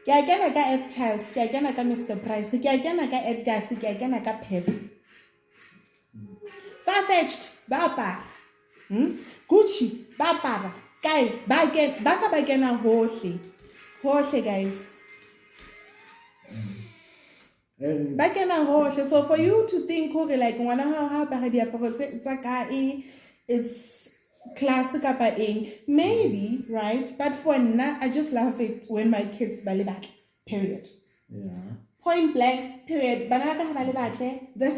ke a kena ka F Child ke a kena ka Mr Price ke a kena ka Edgar ke a kena ka Pep Farfetched ba para Gucci ba para kai ba ka ba kena hohle guys. Back in a horse, so for you to think, okay, like one how it's classic maybe, right? But for now, I just love it when my kids belly back. Period. Yeah. Point blank. Period. That's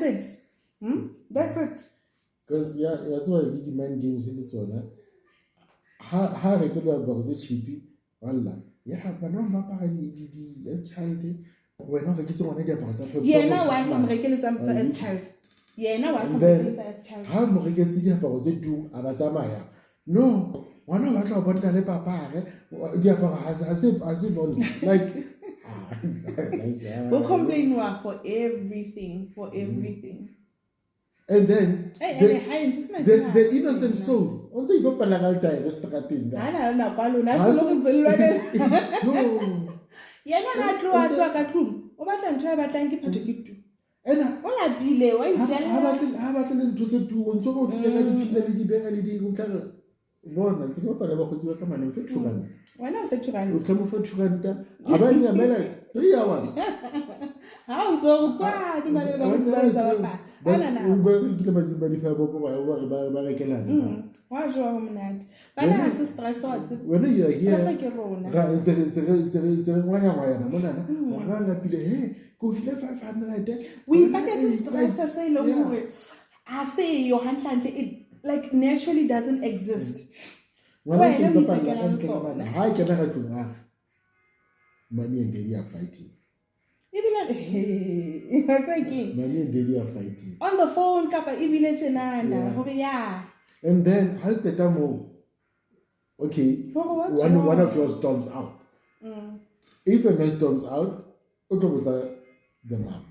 it. That's it. Because yeah, that's why the man games in the one. How regular about the cheapy? Allah. Yeah, but now my party child. We're not getting one idea about that. Yeah, now why some regulars a child. Yeah, now why some regulars a child. How more getting about the do Abatamaya? No, one of us about the papa. As if on like. We'll complain for everything, And then the innocent soul. Also, you got Palagalta, Vestacatin. No. Yeah, I true. O batla ntho ba tlang ke phatho ke tu. Ena o la bile wa ijela. Ha ba tle ntho tse tu, o ntse go tle ka dipizza le dibega le di go tla. Bona ntse go pala ba khotsi ba ka mane fe thugana. Wena o fe thugana. O tlamo fe thugana. Abanye amela 3 hours. Ha o ntse kwa di mane ba ntse ba pa. Ana ba ke ba zimba di fa bo ba rekelana. Wa jwa ho monate. Bana ha se stress wa tse. When you are here. Stress ke rona. Ga ntse wa ya mona. Wa la pile he go file 500. We packet stress se ile gore a se yo hantle it like naturally doesn't exist. Wena ha ke na ga tlong mommy and daddy are fighting. What's again? Mommy and daddy are fighting. On the phone, kapa ibile chenana. Yeah. And then how the time okay, one of yours storms out. If a man storms out, what was the mom?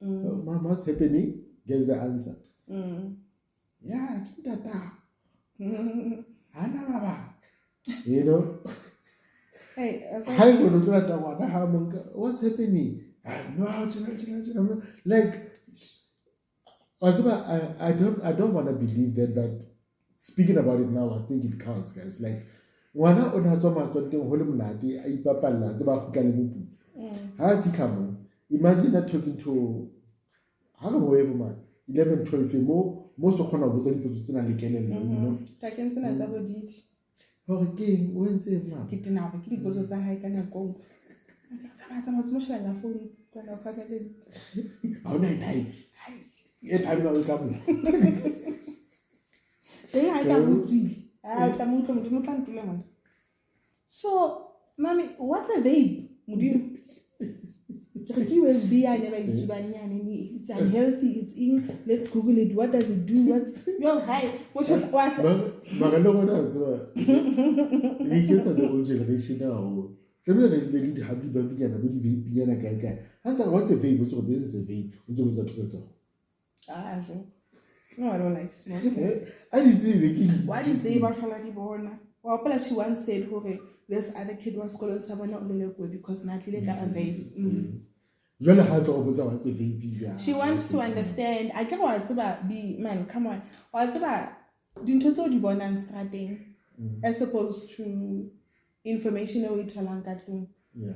Mom, what's happening? Guess the answer. Yeah, tata. You know. Hey, what's happening? No, like I don't want to believe that, but speaking about it now, I think it counts, guys. Like wana ona tswa matswateng ho le monate a ipapalla tse ba kgutla le moputso. Ha fika mo, imagine that talking to ha go boe man 11 12 mo so khona go tsa dipotso tsena le kelello, you know. Ta ke ntsena tsa boditi. Hore ke o ntse ma. Ke tena ba ke dipotso tsa hae ka nako. Tsa mo shebella phone ka na fa ka le. Ha ona time. E time ba ka mo. So, mommy, what's a vape? It's unhealthy, it's in. Let's Google it. What does it do? What? Yo, hi. What's the old generation now. What's a vape? So this is a vape. Sure. No, I don't like smoking. I didn't say why did they ever follow the born? Well, she once said, okay, this other kid was called someone not the because Natalie got a baby. She wants to understand. I can't what's about be man, come on. What's about didn't the born and starting as opposed to information we tell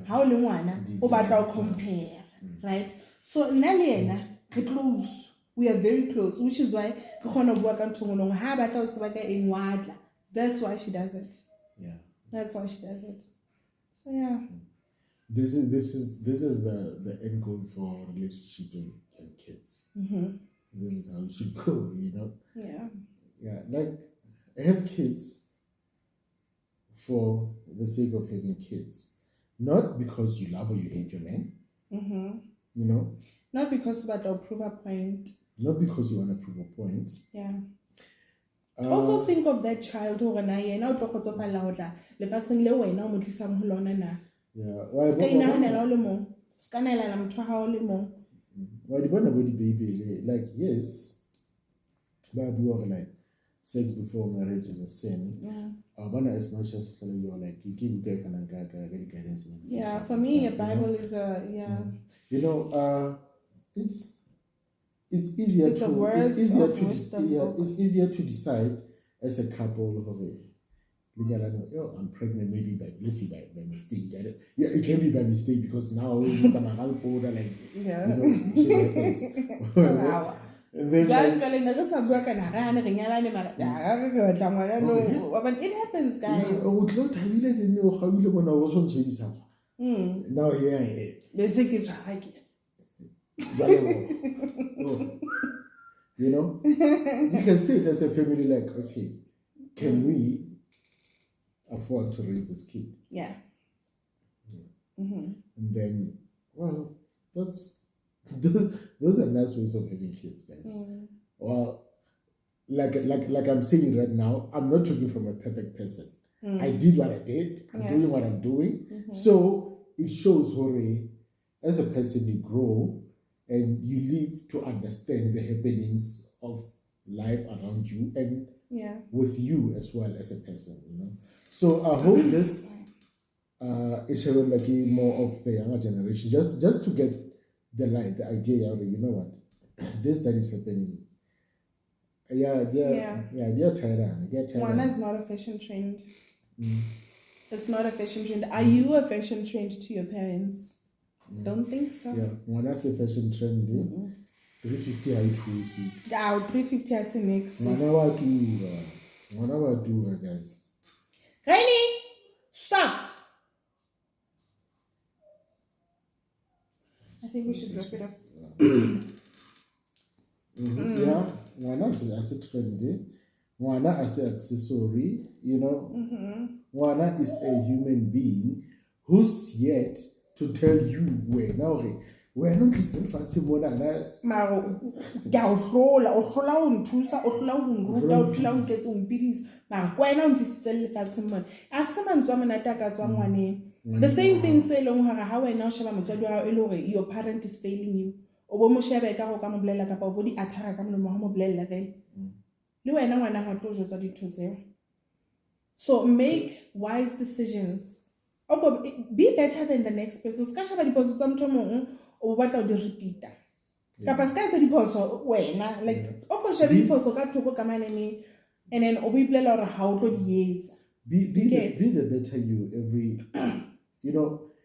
how long one about compare, right? So Naliena, close. We are very close, which is why that's why she does it. Yeah. That's why she does it. So yeah. this is the end goal for relationship and kids. This is how it should go, you know. Yeah, like have kids for the sake of having kids, not because you love or you hate your man. You know, not because but to prove a point. Not because you want to prove a point. Yeah. Also think of that child who na yena o tlo kgotsofa laotla le fatseng le wena o mo tlisang ho lona na. Yeah. Ska inahanela o le mong. Ska naela motho ha o le mong. Why the one about the baby? Like yes, but we were like sex before marriage is a sin. As much as you're like you give guidance. Yeah, for me, a Bible is a You know, it's easier it's it's easier to decide as a couple of I'm pregnant maybe by mistake. It can be by mistake because now it's an older like shit happens. And then it happens, guys. Now you know, you can see it as a family like, okay, can we afford to raise this kid? Yeah. And then, well, those are nice ways of having kids, guys. Well, like I'm saying right now, I'm not talking from a perfect person. I did what I did. I'm doing what I'm doing. So it shows, Hore, as a person you grow and you live to understand the happenings of life around you and with you as well as a person, you know. So I hope this is like more of the younger generation, just to get the idea out of, you know what, this that is happening. They are tired. One is not a fashion trend. It's not a fashion trend. Are you a fashion trend to your parents? Don't think so. Yeah, one has a fashion trend. 350 I choose. Yeah, 350 as a mix. One hour do, guys. Rainy, stop. I think we should wrap it up. Yeah, one as a trendy, one as an accessory, you know. One is a human being who's yet to tell you where now. We're not Christian fast Maro, Gaurola, or Holaun, Tusa, or Laun, Ruda, get Umpidis, Marquena, his self at someone. As someone's woman attack as one. The same thing say long how I now Shabama, your parent is failing you. Or Moshebe Garo Blela Capa body attack on the Mohammed Blela. Luena one I have told you to. So make wise decisions. Be better than the next person. Skasha deposit some or what I'll repeat that. Capasca deposit when like Shabi deposit got to go come and then we play or how to years. Be the better you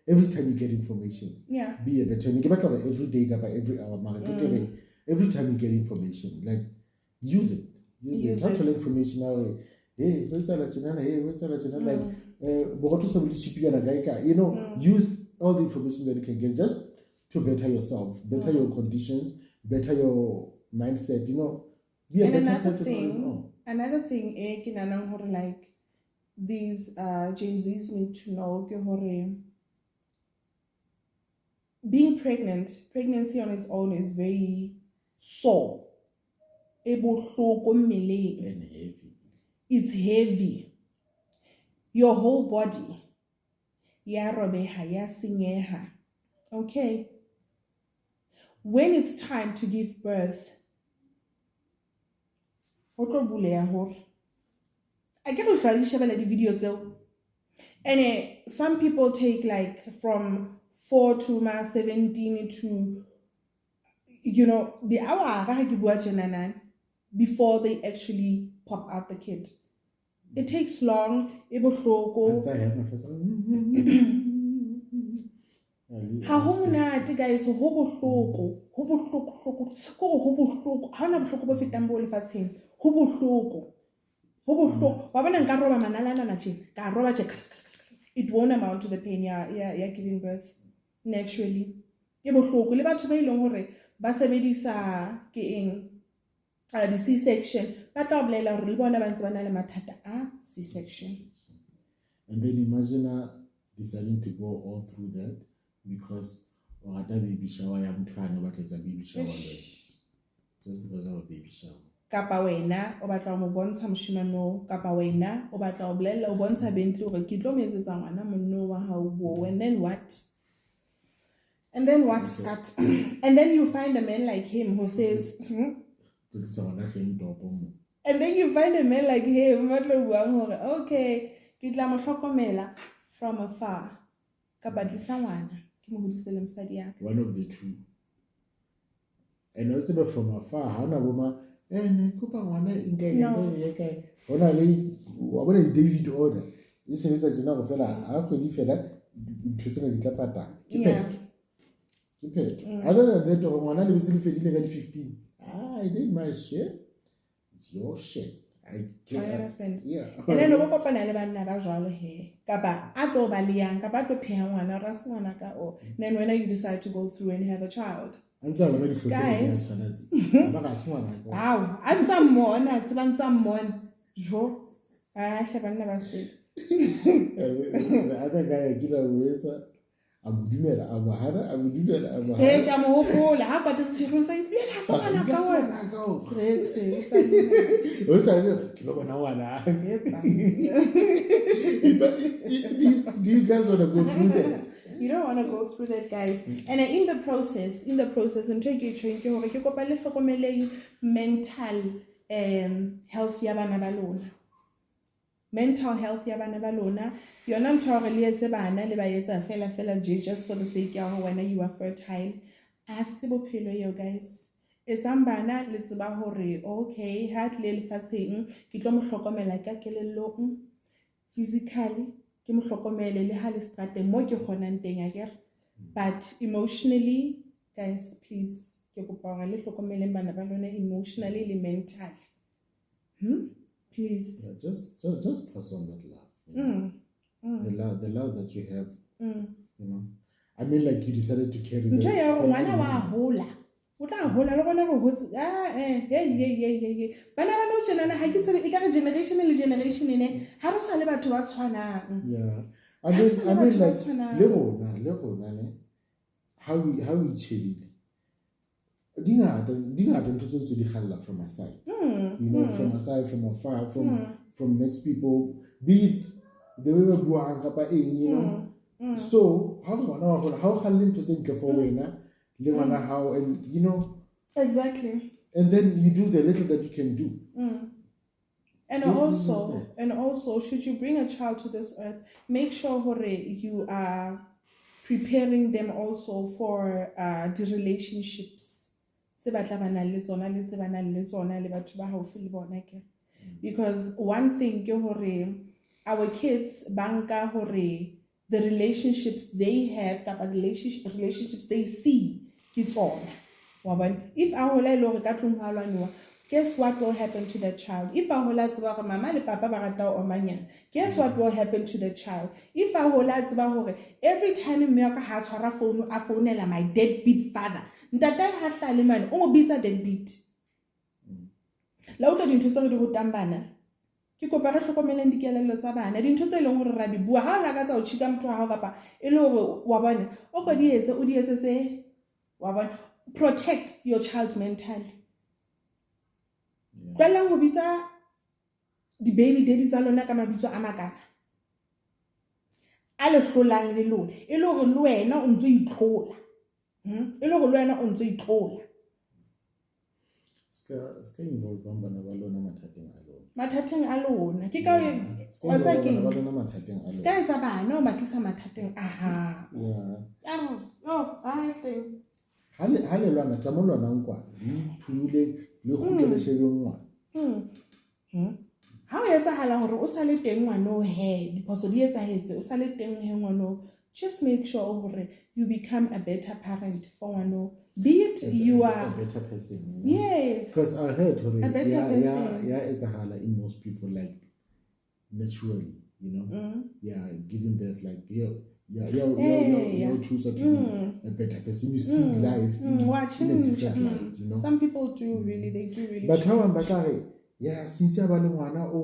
every time you get information. Yeah. Be a better you get back every day by every hour every time you get information, like use it. Not to information now. Hey, what's that? Like you know, use all the information that you can get just to better yourself, better your conditions, better your mindset, you know. And another thing, like these Gen Zs need to know being pregnancy on its own is very sore. And heavy. It's heavy. Your whole body. Okay. When it's time to give birth, I get to try to share the videos though. And some people take like from 4 to 17 to, you know, the hour before they actually pop out the kid. It takes long. Guys, it won't amount to the pain you're giving birth naturally. E bohloko le batho ba ileng hore ba sebedisa ke eng the C-section ba tla bolela hore le bona ba ntse ba na le mathata a C-section. And then imagine deciding to go all through that because o rata baby shower ya mthwane ba tletsa baby shower just because of a baby shower. Kapa wena o batla mo bontsha moshimano kapa wena o batla o bolella o bontsha Bentley hore ke tlo mo etsetsa ngwana monno wa hao bo, and then what? And then what, Scott? And then you find a man like him who says and then you find a man like him okay, ke tla mo hlokomela from afar kapa tlisa ngwana ke mo hodisele mosadi ya ka. One of the two. And also from afar hana boma ne kopa ngwana nke hona le wa bona David order e sebetsa tsena go fela a kgwedi fela ntho tsena di tla patala ke pet. Other than that ngwana le bese le fedile ka di 15. I did my shit, it's your shit. I understand. Yeah. And then go kopana le banna ba jwalo he kapa a tlo ba le yang kapa a tlo pheha ngwana ra se ngwana ka o, then when you decide to go through and have a child, guys, wow, antsa mmona tsebantsa mmona jo a hle banna ba se the other guy kila wesa amudumela amahara he ka mo hopola ha ba tse tshirong sa ipela sa ngwana ka wona Rex o sa le kilo bona wala. Do you guys want to go through that? You don't want to go through that, guys. And in the process, and take it train ke hore ke kopa le hlokomeleng mental health ya bana ba lona. Mental health ya bana ba lona. You're not talking le etse bana le ba etsa fela just for the sake ya hore when you are fertile. As bophelo yo, guys. Etsang bana le tseba hore okay, ha tle le fatsheng ke tlo mo hlokomela ka kelellong physically. Ke mo hlokomele le ha le strate mo ke kgonang teng akere, but emotionally, guys, please ke kopa hore le hlokomeleng bana ba lona emotionally le mentally. Please. Yeah, just pass on that love. The love that you have. You know, I mean, like you decided to carry that. Ngwana wa hola. O tla hola le bona go hotse hey bana ba no tjena ha ke tsebe e ka generation le generation ene ha re sa le batho ba tshwanang. Yeah, I mean like le rona ne how we chilled. Dingata ntho tse di khalla from aside. You know, from aside, from afar, from next people, be it the way we buang kapa eng, you know. So how khalle ntho tse ntle for wena le ngwana how, and you know, exactly, and then you do the little that you can do. And also should you bring a child to this earth, make sure hore you are preparing them also for the relationships because one thing ke hore our kids banka hore the relationships they have kapa the relationships they see ke tsona. If a hola ile hore ka tlong ha lwanwa, guess what will happen to that child? If a hola tseba hore mama le papa ba rata o manyana, guess what will happen to the child? If a hola tseba hore every time mme ya ka ha tshwara phone a founela my deadbeat father, ntate ha hlale mane o mo bitsa deadbeat. La utla dintho tse re di rutang bana, ke kopa re hlokomeleng dikelello tsa bana, dintho tse leng hore ra di bua ha la ka tsa o chika motho wa hao kapa e le hore wa bona o go di etse o di etsetse wa bona. Protect your child mentally. Tlolang ho bitsa di baby daddy tsa lona ka mabitso a makana a le hlolang le lona e le hore le wena o ntse itlola ska involve bana ba lona mathateng a lona ke ka wa tsa ke ska etsa bana o batlisa mathateng a ha hale lwana tsa mo lwana nkwa phule le khutele shebeng ngwana ha o etsahala hore o sa le teng ngwana o he diphoso di etsahetse o sa le teng he ngwana, just make sure hore you become a better parent for ngwana, be it you are a better person, you know? Yes, because I heard a better person. Yeah, etsahala in most people like naturally. you know. Mm. Yeah, giving birth, like you're choosing to be a better person. You see life in a different light, you know. Some people do really, they do really. But how am yeah, since you have no,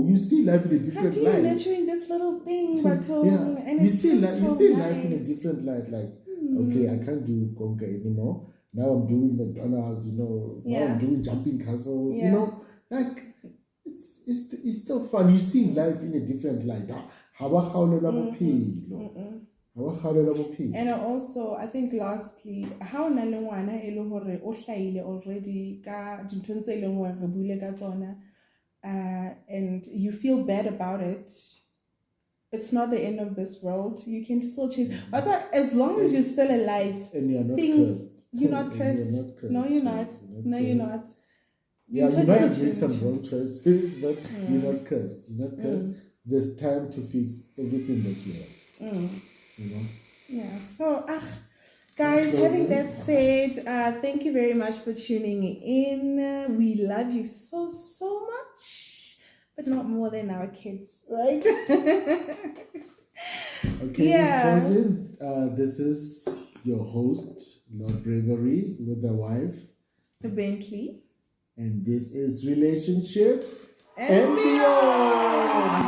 you see life in a different light. How do you nurturing this little thing, but yeah, and you it's see, just you so see nice. life in a different light. Like, okay, I can't do conga anymore. Now I'm doing McDonald's, you know. Now I'm doing jumping castles, you know. Like, it's still fun. You see life in a different light. And also, I think lastly, how nalengwana ele hore o hlaile already ka dinthong tse leng hore re buile ka tsona, and you feel bad about it. It's not the end of this world. You can still change. But as long as you're still alive, and you're not things cursed. you're not cursed. No, you're not. No, you're not. Yeah, you might have made some wrong choices, but you're not cursed. You're not cursed. There's time to fix everything that you have. You know? Yeah. So, guys, having that said, thank you very much for tuning in. We love you so much, but not more than our kids, right? Okay, yeah. Closing. This is your host, Lord Bravery, with the wife, the Bentley. And this is Relationships and Beyond.